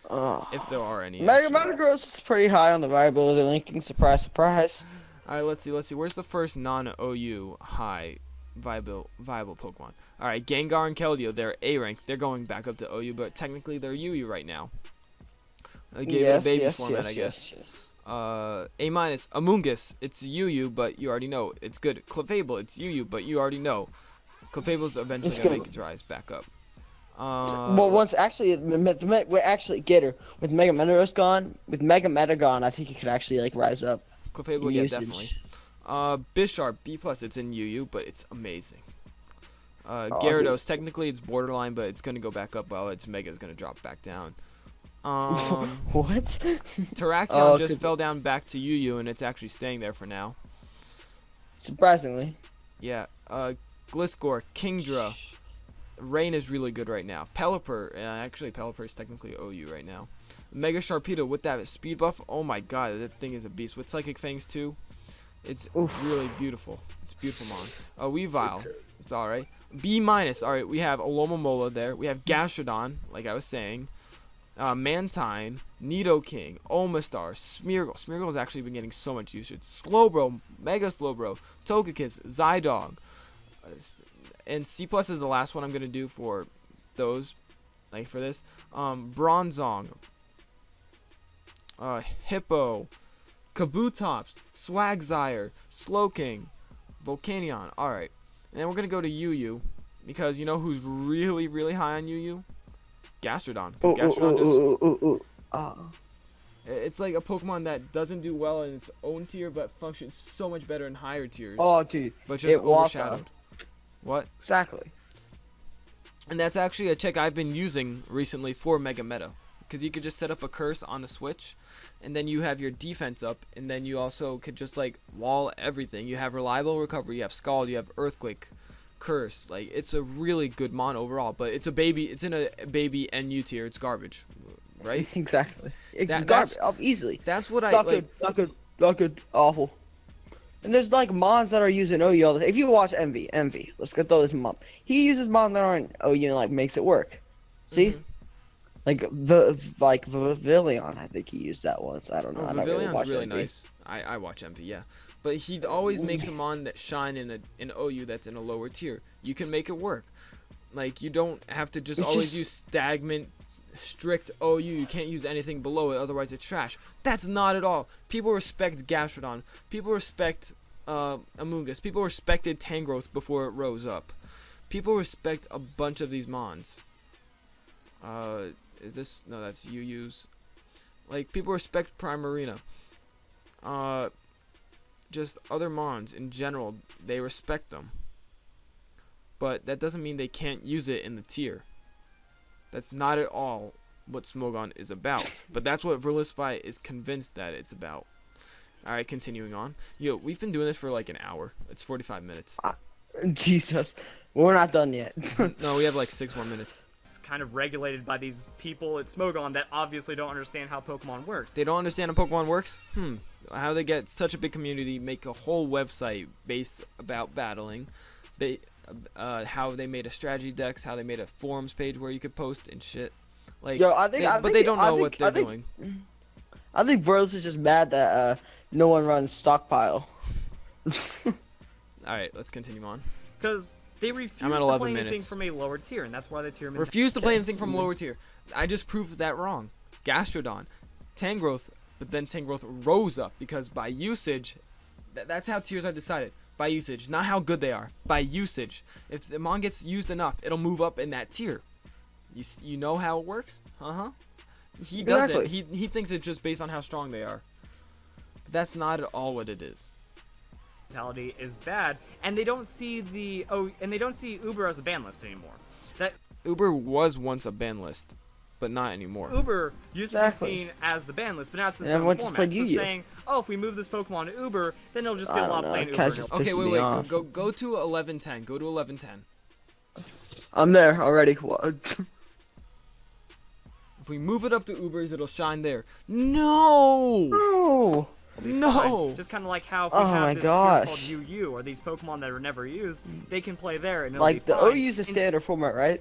If there are any. Mega Metagross is pretty high on the viability linking. Surprise, surprise. All right, let's see. Where's the first non-OU high viable Pokemon? All right, Gengar and Keldeo, they're A rank. They're going back up to OU, but technically they're UU right now. I gave it a baby format, I guess. Yes. A minus, Amoonguss, it's UU, but you already know it's good. Clefable, it's UU, but you already know Clefable's eventually gonna make its rise back up. Well, once actually, we actually get her with Mega Metagross gone. With Mega Meta gone, I think it could actually like rise up. Clefable, yeah, definitely. Bisharp, B+, it's in UU, but it's amazing. Gyarados, technically it's borderline, but it's gonna go back up while its Mega is gonna drop back down. What? Terrakion just fell down back to UU, and it's actually staying there for now. Surprisingly. Yeah. Gliscor, Kingdra. Rain is really good right now. Pelipper, actually Pelipper is technically OU right now. Mega Sharpedo with that speed buff. Oh my god, that thing is a beast. With Psychic Fangs too. It's really beautiful. It's a beautiful mon. Weavile. It's alright. B-. Alright, we have Alomomola there. We have Gastrodon, like I was saying. Mantine, Nidoking, Omastar, Smeargle. Smeargle has actually been getting so much usage. Slowbro, Mega Slowbro, Togekiss, Zydog. And C+ is the last one I'm going to do for those, like for this. Bronzong, Hippo, Kabutops, Swagzyre, Slowking, Volcanion. Alright. And then we're going to go to UU, because you know who's really high on UU? Gastrodon. It's like a Pokemon that doesn't do well in its own tier, but functions so much better in higher tiers. Oh, dude. But just overshadowed. What? Exactly. And that's actually a check I've been using recently for Mega Meta, because you could just set up a curse on the Switch, and then you have your defense up, and then you also could just like wall everything. You have reliable recovery, you have Scald, you have Earthquake, Curse. Like, it's a really good mon overall, but it's a baby. It's in a baby NU tier. It's garbage, right? Exactly. It's That- garbage. that's- Easily. That's what It's I not like. good. Not good. Not good. Awful. And there's like mons that are using OU all the time. If you watch Envy, let's go throw this mon. He uses mons that aren't OU and like makes it work. See? Mhm. Like Vivilion, I think he used that once. I don't know. Oh, I don't really Vivillion's watch really Envy. nice. I watch Envy, yeah. But he always makes a mon that shine in an OU that's in a lower tier. You can make it work. Like, you don't have to just It's always just- use stagnant, strict OU. You can't use anything below it, otherwise it's trash. That's not at all. People respect Gastrodon. People respect Amoonguss. People respected Tangrowth before it rose up. People respect a bunch of these mons. Is this... No, that's UUs. Like, people respect Primarina. Just other mons in general, they respect them. But that doesn't mean they can't use it in the tier. That's not at all what Smogon is about. But that's what Verlisify is convinced that it's about. Alright, continuing on. Yo, we've been doing this for like an hour. It's 45 minutes. Jesus. We're not done yet. No, we have like 6 more minutes. It's kind of regulated by these people at Smogon that obviously don't understand how Pokemon works. They don't understand how Pokemon works? How they get such a big community, make a whole website based about battling. They... how they made a strategy decks, how they made a forums page where you could post and shit. Like, Yo, I think, but they don't know what they're doing. I think Verlis is just mad that no one runs stockpile. Alright, let's continue on. Because they refuse I'm at to 11 play anything minutes. from a lower tier, and that's why the tier Refuse to play anything from lower tier. I just proved that wrong. Gastrodon, Tangrowth, but then Tangrowth rose up because by usage, that's how tiers are decided. By usage, not how good they are. By usage. If the mon gets used enough, it'll move up in that tier. You know how it works? He doesn't. Exactly. He thinks it's just based on how strong they are. But that's not at all what it is. mentality is bad, and they don't see Uber as a ban list anymore. That Uber was once a ban list, but not anymore. Uber used Exactly. to be seen as the ban list, but now it's its And own everyone just format. played So Yu-Gi-Oh. saying, oh, if we move this Pokemon to Uber, then it'll just get I a lot don't know, playing it Uber. kinda and just it'll- Okay, pissing me wait. off. Go to 1110. Go to 1110. I'm there already. What? If we move it up to Ubers, it'll shine there. No! No. it'll be No! fine. Just kind of like how if we Oh have my this gosh. tier called UU, or these Pokemon that are never used, they can play there and it'll Like be the fine. OU's a standard format, right?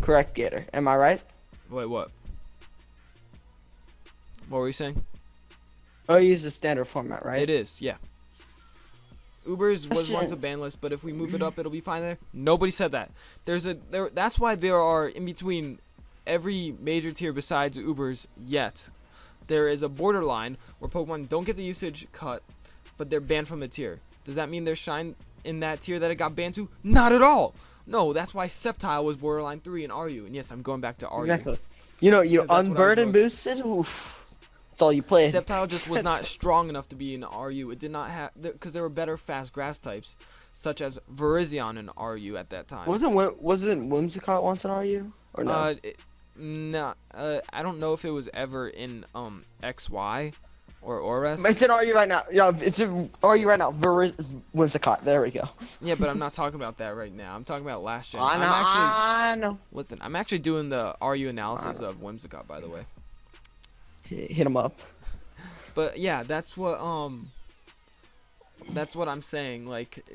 Correct, Gator. Am I right? Wait, what? What were you saying? OU's a standard format, right? It is, yeah. Ubers was Question. once a ban list, but if we move it up, it'll be fine there. Nobody said that. That's why there are in between every major tier besides Ubers yet. There is a borderline where Pokemon don't get the usage cut, but they're banned from the tier. Does that mean they're shine in that tier that it got banned to? Not at all. No, that's why Sceptile was borderline 3 in RU. And yes, I'm going back to RU. Exactly. You know, Because that's what I was unburden most- boosted. Oof. That's all you played. Sceptile just was not strong enough to be in RU. It did not have, because there were better fast grass types, such as Virizion in RU at that time. Wasn't Whimsicott once in RU or no? No, I don't know if it was ever in XY or Ores. It's in RU right now. Yeah, it's in RU right now. Whimsicott. There we go. Yeah, but I'm not talking about that right now. I'm talking about last gen. I know. Listen, I'm actually doing the RU analysis of Whimsicott, by the way. Hit him up. But yeah, that's what I'm saying. Like,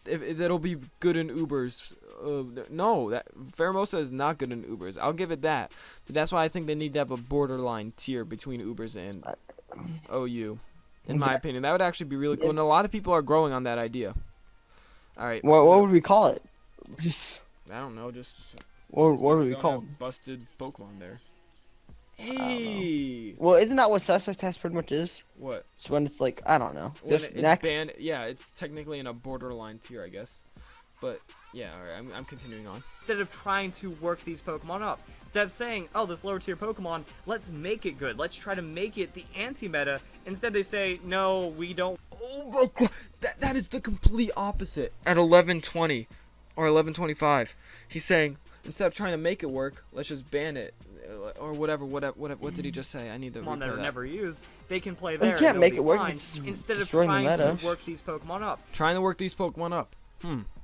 it'll be good in Ubers. No, that Phermosa is not good in Ubers. I'll give it that. But that's why I think they need to have a borderline tier between Ubers and OU. In my opinion, that would actually be really cool. And a lot of people are growing on that idea. All right. What would we call it? Just I don't know. Just what would we don't call have it? busted Pokemon there. Hey. Well, isn't that what Suspect Test pretty much is? What? It's when it's like, I don't know. When Just it's next. banned, yeah, it's technically in a borderline tier, I guess. But yeah, all right, I'm continuing on. Instead of trying to work these Pokemon up. Instead of saying, oh, this lower tier Pokemon, let's make it good. Let's try to make it the anti-meta. Instead they say, no, we don't. Oh my god, that is the complete opposite. At 11:20 or 11:25, he's saying instead of trying to make it work, let's just ban it or whatever. What did he just say? I need to Pokemon that replay are that. never used, they can play Well, you there. can't and make they'll it be work, fine, it's instead of destroying the trying meta. to work these Pokemon up. Trying to work these Pokemon up.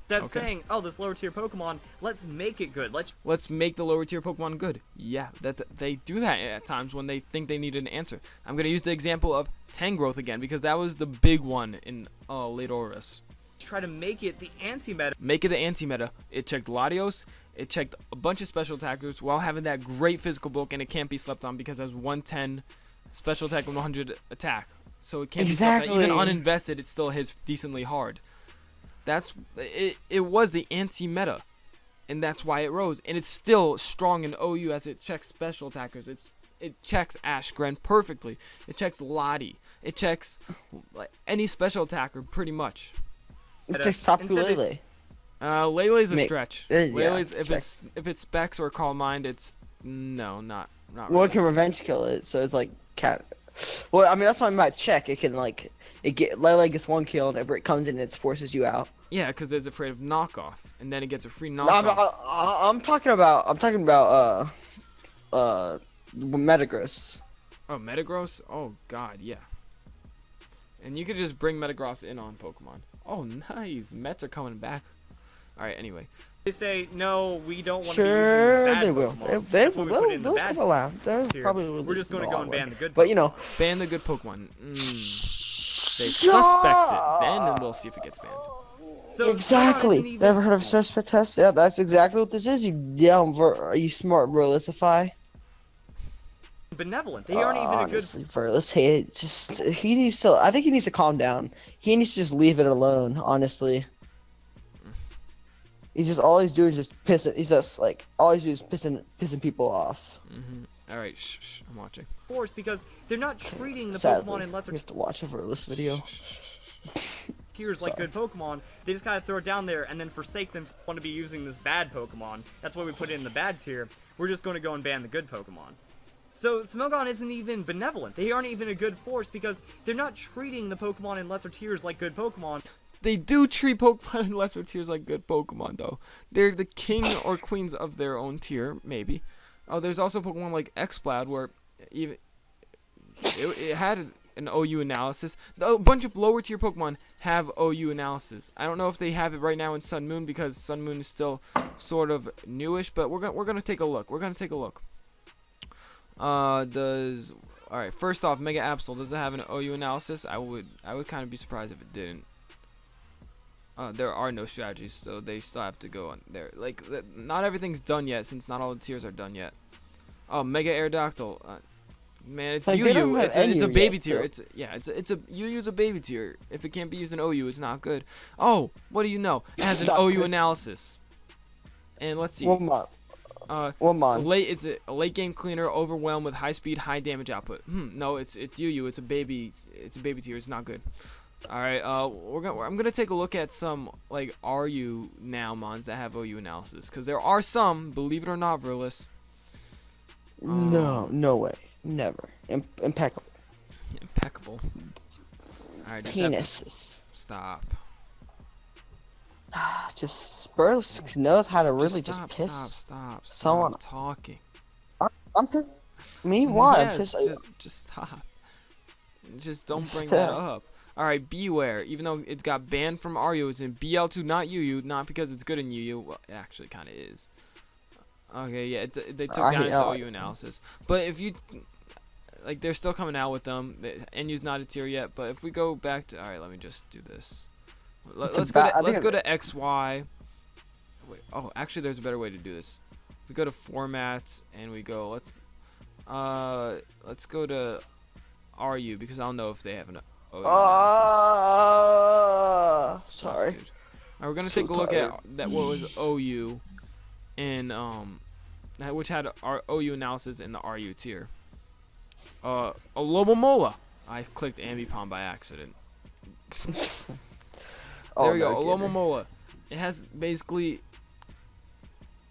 That's saying, oh, this lower tier Pokemon, let's make it good. Let's make the lower tier Pokemon good. Yeah, they do that at times when they think they need an answer. I'm gonna use the example of Tangrowth again because that was the big one in late Aurus. Try to make it the anti-meta. Make it the anti-meta. It checked Latios. It checked a bunch of special attackers while having that great physical bulk, and it can't be slept on because it has 110 special attack and 100 attack. So it can't be slept on. Even uninvested, it still hits decently hard. That's it. It was the anti-meta, and that's why it rose. And it's still strong in OU as it checks special attackers. It checks Ashgren perfectly. It checks Lottie. It checks like any special attacker pretty much. It checks Tapu Lele. Lele's a stretch. Lele's yeah, if it's Specs or Calm Mind, it's not Well, really. it can revenge kill it, so it's like cat. Well, I mean that's why I might check. It can like Lele gets 1 kill, and it comes in and it forces you out. Yeah, because it's afraid of knockoff, and then it gets a free No, knockoff. I'm talking about Metagross. Oh, Metagross? Oh god, yeah. And you could just bring Metagross in on Pokemon. Oh, nice. Mets are coming back. Alright, anyway. They say, no, we don't want Sure, to be using this bad they will. Pokemon. They'll That's come around. We're just going to go and ban the good Pokemon. But you know, Ban the good Pokemon. They suspect it. Then and we'll see if it gets banned. So exactly. Never heard of a suspect test? Yeah, that's exactly what this is. Are you smart, Verlisify? benevolent. They aren't even a good. Honestly, Verlis, hey, he needs to. I think he needs to calm down. He needs to just leave it alone. Honestly, he's just all he's doing is just pissing. He's just like all he's doing is pissing people off. All right, shh, I'm watching. Force because they're not treating the Sadly, Pokemon in lesser we have to watch a Verlis video. tiers like good Pokemon. They just kind of throw it down there and then forsake them. Want to be using this bad Pokemon. That's why we put it in the bad tier. We're just going to go and ban the good Pokemon. So Smogon isn't even benevolent. They aren't even a good force because they're not treating the Pokemon in lesser tiers like good Pokemon. They do treat Pokemon in lesser tiers like good Pokemon, though. They're the king or queens of their own tier, maybe. Oh, there's also Pokemon like Exploud where even it had an OU analysis. A bunch of lower tier Pokemon have OU analysis. I don't know if they have it right now in Sun Moon because Sun Moon is still sort of newish, but we're gonna take a look. We're gonna take a look. Alright, first off, Mega Absol, does it have an OU analysis? I would kind of be surprised if it didn't. There are no strategies, so they still have to go on there. Like, not everything's done yet, since not all the tiers are done yet. Oh, Mega Aerodactyl. Man, it's like, UU. It's a baby yet, tier. so. It's a UU's a baby tier. If it can't be used in OU, it's not good. Oh, what do you know? It has an OU analysis. And let's see. One month. It's a late game cleaner, overwhelmed with high speed, high damage output. No, it's UU. It's a baby tier. It's not good. All right. I'm gonna take a look at some like RU now mons that have OU analysis, because there are some. Believe it or not, Verlis. No way, never. Impeccable. Impeccable. All right. Penises. Stop. Just Burles knows how to really just piss. Stop someone talking. I'm pissed. Me? Why? Yes, I'm pissed. Just stop. Just don't Just bring that up. Alright, Beware. Even though it got banned from RU, it's in BL2, not UU. Not because it's good in UU. Well, it actually kind of is. Okay, yeah, they took down its OU analysis. But if you... Like, they're still coming out with them. NU's not a tier yet. But if we go back to... Alright, let me just do this. Let's go to XY. Wait, oh, actually, there's a better way to do this. If we go to formats and we go... Let's go to RU, because I'll know if they have an... Sorry. Alright, we're gonna take a look at that. What was OU in which had our OU analysis in the RU tier. Alomomola. I clicked Ambipom by accident. There we go. Alomomola. It has basically.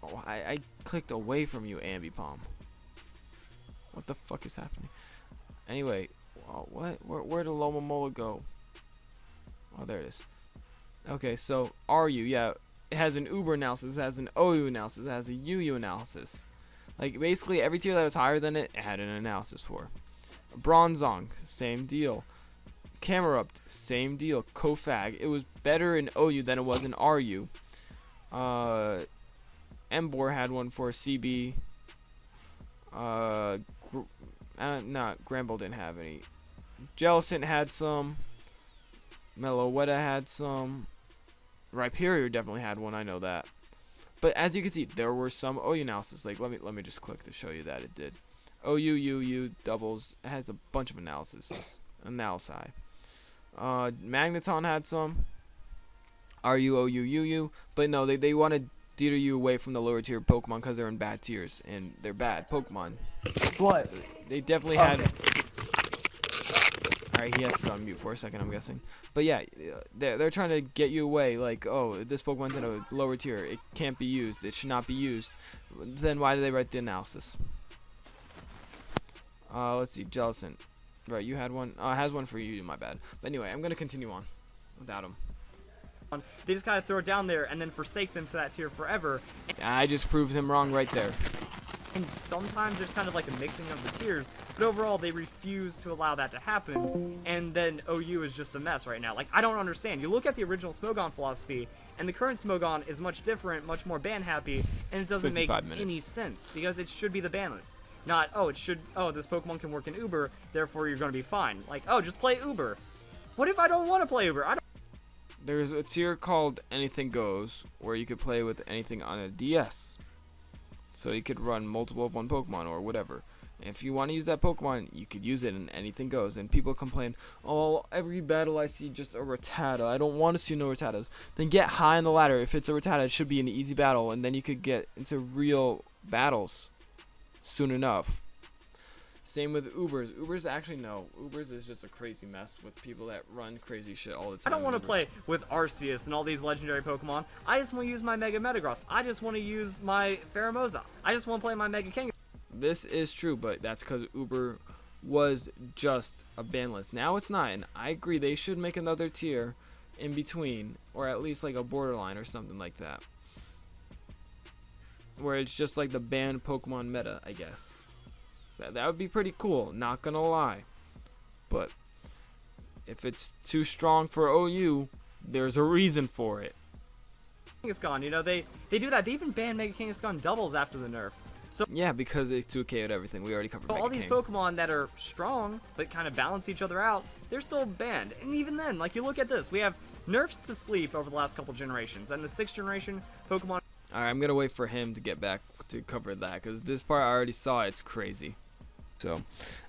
Oh, I clicked away from you, Ambipom. What the fuck is happening? Anyway. Oh, what? Where did Lomomola go? Oh, there it is. Okay, so RU, yeah, it has an Uber analysis, it has an OU analysis, it has a UU analysis. Like, basically, every tier that was higher than it had an analysis for. Bronzong, same deal. Camerupt, same deal. Kofag, it was better in OU than it was in RU. Embor had one for CB. Gramble didn't have any. Jellicent had some. Meloetta had some. Rhyperior definitely had one, I know that. But as you can see, there were some OU analysis. Like let me just click to show you that it did. OU, UU, doubles. It has a bunch of analysis. Magneton had some. RU, OU, UU. But no, they wanted deter you away from the lower tier Pokemon because they're in bad tiers and they're bad Pokemon. What? They definitely had. Alright, he has to go on mute for a second, I'm guessing. But yeah, they're trying to get you away. Like, oh, this Pokemon's in a lower tier. It can't be used. It should not be used. Then why do they write the analysis? Let's see, Jellicent. Right, you had one. Has one for you, my bad. But anyway, I'm going to continue on without him. They just kind of throw it down there and then forsake them to that tier forever. I just proved him wrong right there. And sometimes there's kind of like a mixing of the tiers, but overall they refuse to allow that to happen, and then OU is just a mess right now. Like, I don't understand. You look at the original Smogon philosophy, and the current Smogon is much different, much more ban happy, and it doesn't make any sense, because it should be the ban list. Not, this Pokemon can work in Uber, therefore you're going to be fine. Like, oh, just play Uber. What if I don't want to play Uber? There's a tier called Anything Goes, where you could play with anything on a DS. So you could run multiple of one Pokemon or whatever. And if you want to use that Pokemon, you could use it and anything goes. And people complain, oh, every battle I see just a Rattata. I don't want to see no Rattatas. Then get high on the ladder. If it's a Rattata, it should be an easy battle. And then you could get into real battles soon enough. Same with Ubers. Ubers, actually, no. Ubers is just a crazy mess with people that run crazy shit all the time. I don't want to play with Arceus and all these legendary Pokemon. I just want to use my Mega Metagross. I just want to use my Phermosa. I just want to play my Mega King. This is true, but that's because Uber was just a ban list. Now it's not, and I agree they should make another tier in between, or at least like a borderline or something like that. Where it's just like the banned Pokemon meta, I guess. That would be pretty cool, not gonna lie. But if it's too strong for OU, there's a reason for it. Kangaskhan, you know, they do that. They even banned Mega Kangaskhan doubles after the nerf. So yeah, because they 2K'd everything. We already covered Mega all these King. Pokemon that are strong but kind of balance each other out, they're still banned. And even then, like, you look at this, we have nerfs to Sleep over the last couple generations, and the 6th generation Pokemon. Alright, I'm gonna wait for him to get back to cover that, because this part I already saw. It's crazy. So,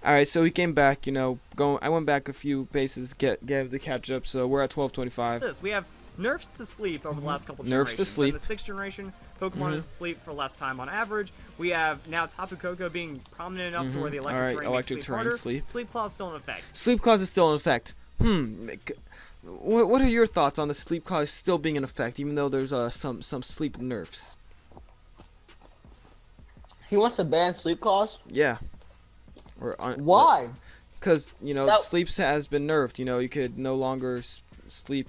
alright, so he came back, you know, I went back a few paces, get the catch up, so we're at 12:25. This, we have nerfs to Sleep over the last couple Nerfs generations. to Sleep. And the 6th generation Pokemon is asleep for less time on average. We have now Tapu Koko being prominent enough to where the electric terrain makes sleep harder. Sleep Claw is still in effect. Sleep Clause is still in effect. What are your thoughts on the Sleep Clause still being in effect, even though there's some sleep nerfs? He wants to ban Sleep Claws? Yeah. Why? Because, you know, Sleep has been nerfed. You know, you could no longer sleep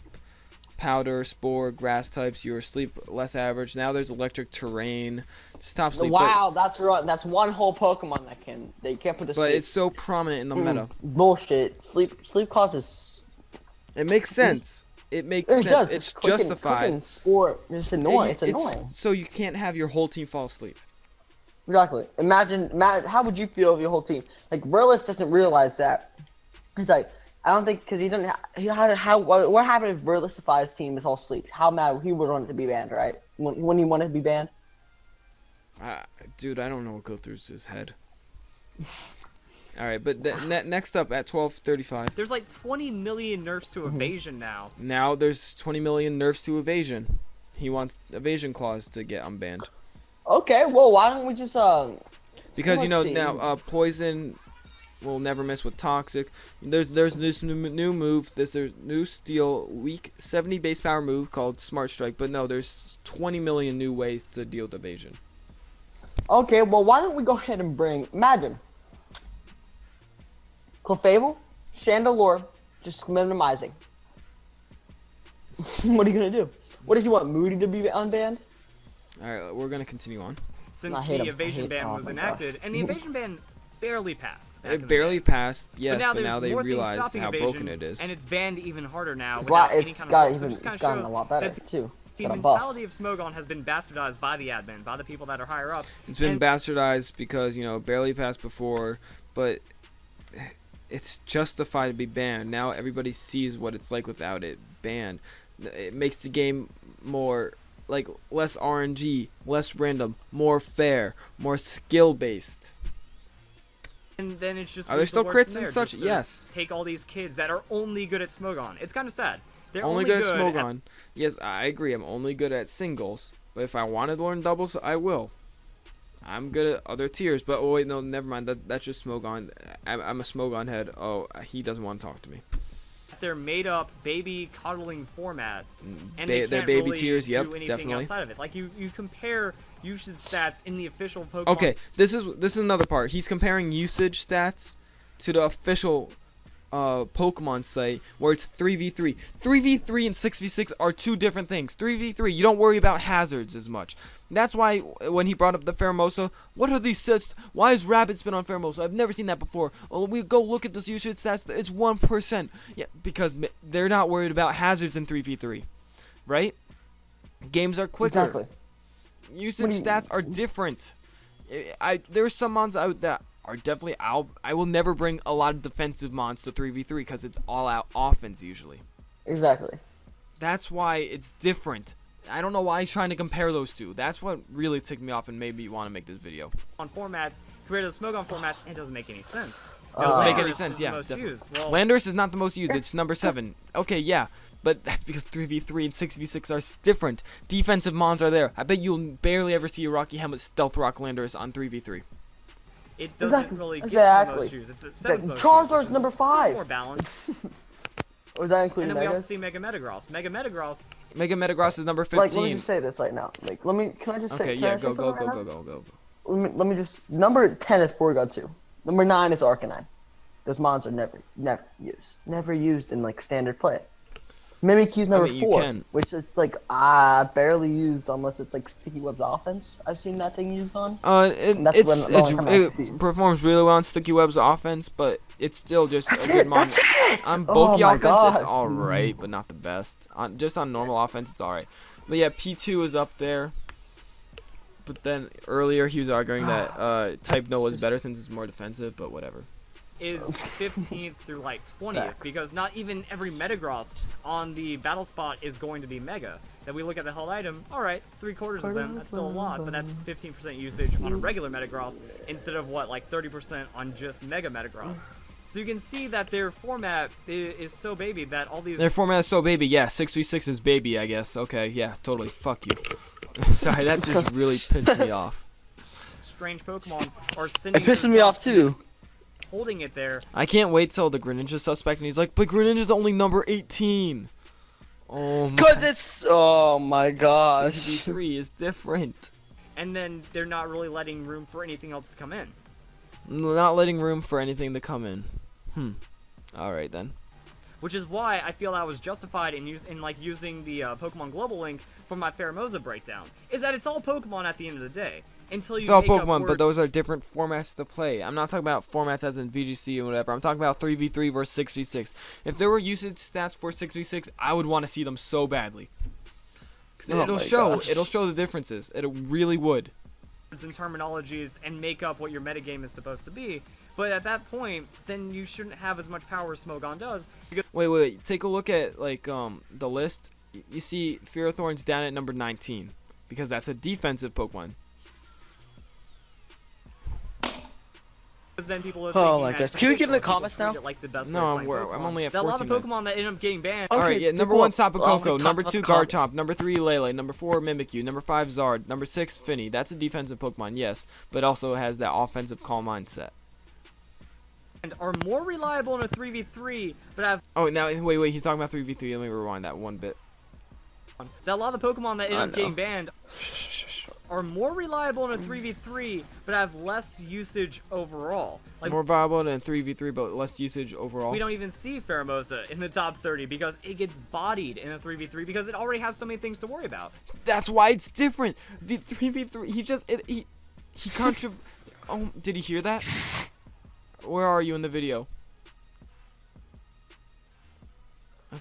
powder, spore, grass types. You're sleep less average. Now there's electric terrain. Stop sleep. Wow, that's right. That's one whole Pokemon they can't put to sleep. But it's so prominent in the meta. Bullshit. Sleep causes. It makes sense. It makes sense. Does. It's justified. Sport. It's annoying. It's annoying. So you can't have your whole team fall asleep. Exactly. Imagine, how would you feel if your whole team, like, Verlis doesn't realize that. He's like, I don't think, because he doesn't, what happened if Verlisify's team is all asleep? How mad he would want it to be banned, right? When he wanted to be banned? Dude, I don't know what goes through his head. Alright, but next up at 12:35. There's like 20 million nerfs to Evasion now. Now there's 20 million nerfs to Evasion. He wants Evasion Clause to get unbanned. Okay, well, why don't we just, because, you know, now, Poison will never miss with Toxic. There's this new move, there's new Steel weak 70 base power move called Smart Strike, but no, there's 20 million new ways to deal with Evasion. Okay, well, why don't we go ahead and imagine, Clefable, Chandelure, just minimizing. What are you gonna do? What does he want, Moody to be unbanned? Alright, we're gonna continue on. Since the Evasion ban was enacted, and the Evasion ban barely passed. It barely passed, yes, but now they more realize how Evasion, broken it is. And it's banned even harder now. It's gotten a lot better, too. The got a buff. mentality of Smogon has been bastardized by the admin, by the people that are higher up. It's been and bastardized because, you know, barely passed before, but it's justified to be banned. Now everybody sees what it's like without it banned. It makes the game more, like, less RNG, less random, more fair, more skill-based. And then it's just Are there leaves the still word crits from and there, such? just to Yes. Take all these kids that are only good at Smogon. It's kind of sad. They're Only good at at Smogon. Yes, I agree. I'm only good at singles. But if I wanted to learn doubles, I will. I'm good at other tiers. But oh wait, no, never mind. That's just Smogon. I'm a Smogon head. Oh, he doesn't want to talk to me. their made-up baby coddling format, and Their they can't baby really tiers, yep, do anything definitely. outside of it. Like you compare usage stats in the official Pokemon. Okay, this is another part. He's comparing usage stats to the official Pokemon site where it's 3v3. 3v3 and 6v6 are two different things. 3v3, you don't worry about hazards as much. That's why when he brought up the Phermosa, what are these stats? Why is Rabbit Spin on Phermosa? I've never seen that before. Oh, we go look at this usage stats. It's 1%. Yeah, because they're not worried about hazards in 3v3, right? Games are quicker. Exactly. Usage stats are different. There's some mons out that are definitely I will never bring a lot of defensive mons to 3v3 because it's all out offense usually. Exactly. That's why it's different. I don't know why he's trying to compare those two. That's what really ticked me off and made me want to make this video. On formats compared to the Smogon formats, it doesn't make any sense. Doesn't make Landorus any sense, is the yeah. most Definitely. used. Well, Landorus is not the most used. It's number 7. Okay, yeah. But that's because 3v3 and 6v6 are different. Defensive mons are there. I bet you'll barely ever see a Rocky Helmet Stealth Rock Landorus on 3v3. it doesn't Exactly. really get to the most used. It's at 7th most Charizard's used, which number is a little 5. more balanced. Or is that And including then we also Megas? see Mega Metagross. Mega Metagross Mega Metagross is number 15. Like, let me just say this right now. Like, can I just say? Okay, can yeah, I say go. something right now? Go. Let me just. Number 10 is Porygon 2. Number 9 is Arcanine. Those mons are never used in like standard play. Mimikyu's number mean, you 4, can. which it's like barely used unless it's like Sticky Web's offense. I've seen that thing used on. That's the only time I've seen. It performs really well on Sticky Web's offense, but it's still just That's a good it. mon. That's it. On Oh bulky my offense, it's God. alright, but not the best. Just on normal offense, it's alright. But yeah, P2 is up there. But then earlier he was arguing that Type No was better since it's more defensive, but whatever. is 15th through like 20th Facts. because not even every Metagross on the battle spot is going to be Mega. Then we look at the held item, alright, 3/4 of them, that's still a lot, but that's 15% usage on a regular Metagross instead of what, like 30% on just Mega Metagross. So you can see that their format is so baby that all these Their format is so baby, yeah, 6v6 is baby, I guess. Okay, yeah, totally, fuck you. Sorry, that just really pissed me off. strange Pokemon are sending It pisses their me off top too. holding it there. I can't wait till the Greninja suspect and he's like, but Greninja's only number 18. Oh my. Cause it's my gosh. 3v3 is different. And then they're not really letting room for anything else to come in. Not letting room for anything to come in. Alright then. Which is why I feel I was justified in using the Pokemon Global link for my Phermosa breakdown. Is that it's all Pokemon at the end of the day. Until you It's all make up Pokemon, but word- those are different formats to play. I'm not talking about formats as in VGC or whatever. I'm talking about 3v3 versus 6v6. If there were usage stats for 6v6, I would want to see them so badly. Because Oh it'll my show. gosh. It'll show the differences. It really would. and terminologies and make up what your metagame is supposed to be. But at that point, then you shouldn't have as much power as Smogon does. Because Wait. Take a look at like the list. You see Ferrothorn's down at number 19 because that's a defensive Pokemon. then people are Oh thinking my that gosh. Can we get in the traditional comments people now? treat it like the best No, way to play I'm Pokemon. only at That a lot 14 of minutes. Pokemon that end up getting banned. Okay, Alright, yeah, number people- 1 Tapu Koko, talk number about 2 the comments. Garchomp, number 3 Lele, number 4 Mimikyu, number 5 Zard, number 6 Finny. That's a defensive Pokemon, yes, but also has that offensive calm mindset. And are more reliable in a 3v3, but have Oh, now wait, he's talking about 3v3. Let me rewind that one bit. that a lot of the Pokemon that end I up getting know. banned are more reliable in a 3v3, but have less usage overall. Like More viable than 3v3, but less usage overall. we don't even see Phermosa in the top 30 because it gets bodied in a 3v3 because it already has so many things to worry about. That's why it's different. The 3v3, he contrib. Oh, did he hear that? Where are you in the video?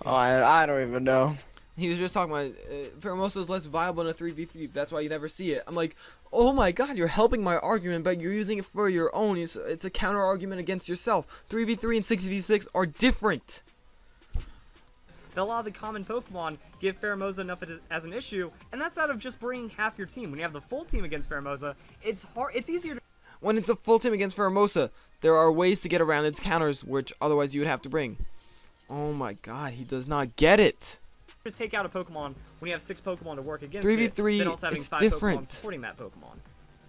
Oh, I don't even know. He was just talking about Phermosa is less viable in a 3v3. That's why you never see it. I'm like, oh my god, you're helping my argument, but you're using it for your own. It's a counter argument against yourself. 3v3 and 6v6 are different. A lot of the common Pokemon give Phermosa enough as an issue, and that's out of just bringing half your team. When you have the full team against Phermosa, it's hard. It's easier to. When it's a full team against Phermosa, there are ways to get around its counters, which otherwise you would have to bring. Oh my god, he does not get it. To take out a Pokemon when you have 6 Pokemon to work against 3v3, it, then also having it's 5 different. Pokemon supporting that Pokemon.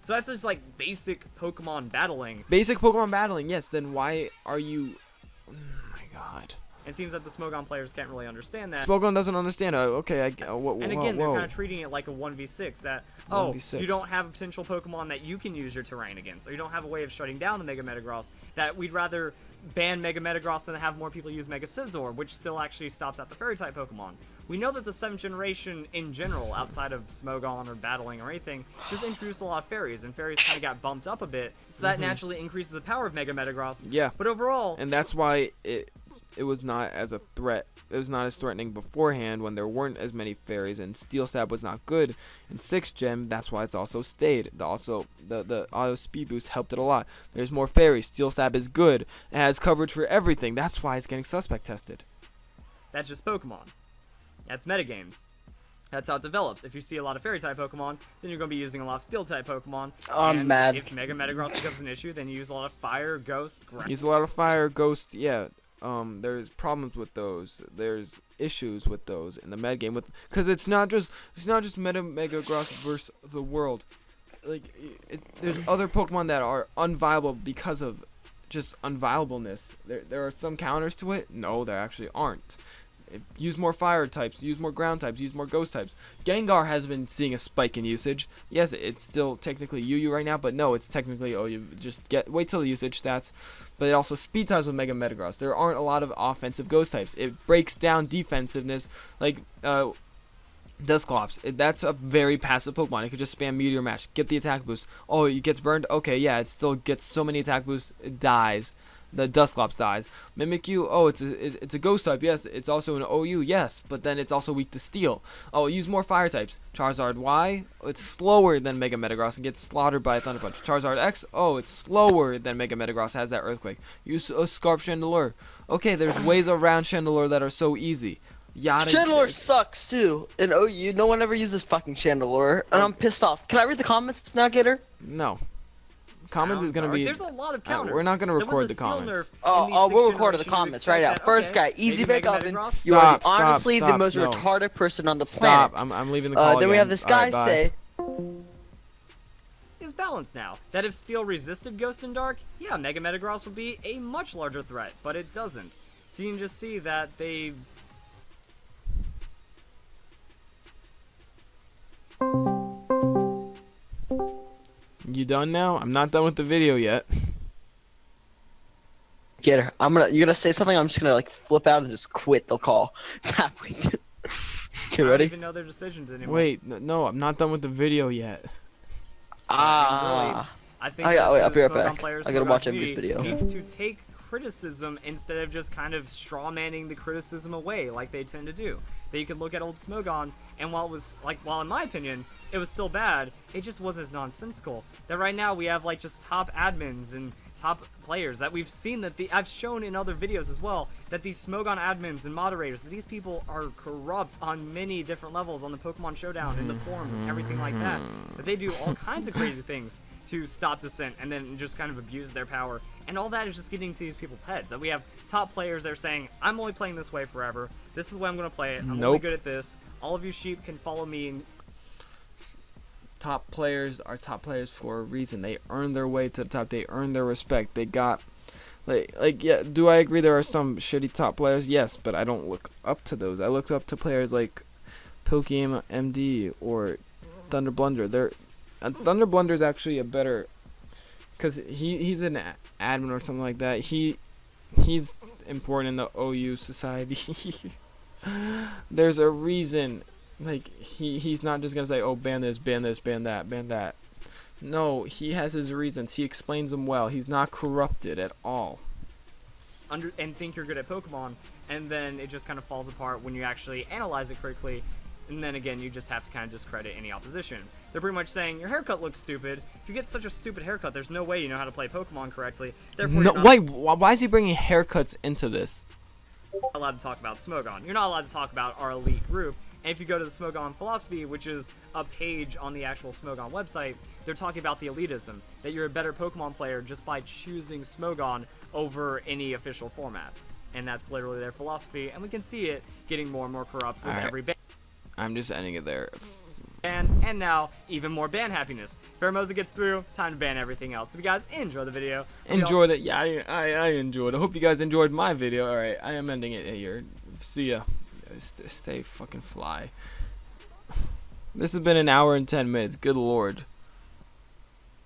So that's just like basic Pokemon battling. Basic Pokemon battling, yes. Then why are you? Oh my god. It seems that the Smogon players can't really understand that. Smogon doesn't understand. Okay, And again, they're kind of treating it like a 1v6. That 1v6. You don't have a potential Pokemon that you can use your terrain against, or you don't have a way of shutting down the Mega Metagross. That we'd rather ban Mega Metagross than have more people use Mega Scizor, which still actually stops at the Fairy-type Pokemon. We know that the 7th generation, in general, outside of Smogon or battling or anything, just introduced a lot of Fairies, and Fairies kind of got bumped up a bit, so that naturally increases the power of Mega Metagross. Yeah. But overall... And that's why it was not as a threat. It was not as threatening beforehand when there weren't as many fairies, and Steel Stab was not good in 6th gen. That's why it's also stayed. The auto speed boost helped it a lot. There's more fairies. Steel Stab is good. It has coverage for everything. That's why it's getting suspect tested. That's just Pokemon. That's metagames. That's how it develops. If you see a lot of Fairy-type Pokemon, then you're going to be using a lot of Steel-type Pokemon. I'm mad. If Mega Metagross becomes an issue, then you use a lot of Fire, Ghost, Ground. Use a lot of fire, ghost, yeah. There's problems with those. There's issues with those in the metagame because it's not just Metagross versus the world. Like there's other Pokemon that are unviable because of just unviableness. There are some counters to it. No, there actually aren't. Use more fire types, use more ground types, use more ghost types. Gengar has been seeing a spike in usage. Yes, it's still technically UU right now, but no, it's technically OU. Just wait till the usage stats. But it also speed types with Mega Metagross. There aren't a lot of offensive ghost types. It breaks down defensiveness like Dusclops. That's a very passive Pokemon. It could just spam Meteor Mash, get the attack boost. Oh, it gets burned? Okay, yeah, it still gets so many attack boosts, it dies. The Dusclops dies. Mimikyu, oh, it's a ghost type, yes. It's also an OU, yes. But then it's also weak to steel. Oh, use more fire types. Charizard, why? It's slower than Mega Metagross and gets slaughtered by a Thunder Punch. Charizard X, oh, it's slower than Mega Metagross, has that Earthquake. Use a Scarf Chandelure. Okay, there's ways around Chandelure that are so easy. Chandelure sucks too. In OU, no one ever uses fucking Chandelure, and I'm pissed off. Can I read the comments now, Gator? No. Comments is gonna be. There's a lot of counters. We're not gonna record the comments. We'll record the comments right now. First guy, EzBakeOven. You are honestly the most retarded person on the planet. Stop. I'm leaving the call Then we have this guy say. Is balanced now. That if Steel resisted Ghost and Dark, yeah, Mega Metagross would be a much larger threat, but it doesn't. So you can just see that they. You done now? I'm not done with the video yet. Gator, you're gonna say something. I'm just gonna like flip out and just quit the call. It's halfway through. Okay, ready? I don't even know their decisions anymore. Wait, no, I'm not done with the video yet. I think wait, I'll be right Smogon back. players, I gotta Smogon watch everybody's community video. Needs to take criticism instead of just kind of strawmanning the criticism away like they tend to do. That you could look at old Smogon, and while in my opinion it was still bad, it just was as nonsensical. That right now we have like just top admins and top players that we've seen that I've shown in other videos as well, that these Smogon admins and moderators, that these people are corrupt on many different levels on the Pokemon Showdown, in the forums and everything like that. That they do all kinds of crazy things to stop dissent and then just kind of abuse their power. And all that is just getting to these people's heads. That we have top players that are saying, I'm only playing this way forever. This is the way I'm going to play it. I'm only good at this. All of you sheep can follow me. And top players are top players for a reason. They earn their way to the top. They earn their respect. They got yeah, do I agree there are some shitty top players? Yes, but I don't look up to those. I look up to players like Pokemon MD or Thunder Blunder. Thunder Blunder is actually a better, because he's an admin or something like that. He's important in the OU society. There's a reason. Like he's not just gonna say, oh, ban this, ban this, ban that, ban that. No, he has his reasons. He explains them well. He's not corrupted at all. and think you're good at Pokemon, and then it just kind of falls apart when you actually analyze it correctly. And then again, you just have to kind of discredit any opposition. They're pretty much saying your haircut looks stupid. If you get such a stupid haircut, there's no way you know how to play Pokemon correctly. Therefore, No, you're not wait, why is he bringing haircuts into this? allowed to talk about Smogon. You're not allowed to talk about our elite group. And if you go to the Smogon Philosophy, which is a page on the actual Smogon website, they're talking about the elitism, that you're a better Pokemon player just by choosing Smogon over any official format. And that's literally their philosophy, and we can see it getting more and more corrupt with every ban. I'm just ending it there. And now, even more ban happiness. Phermosa gets through, time to ban everything else. So if you guys enjoy the video. Enjoyed it. Yeah, I enjoyed it. I hope you guys enjoyed my video. Alright, I am ending it here. See ya. Stay fucking fly. This has been an hour and 10 minutes. Good lord.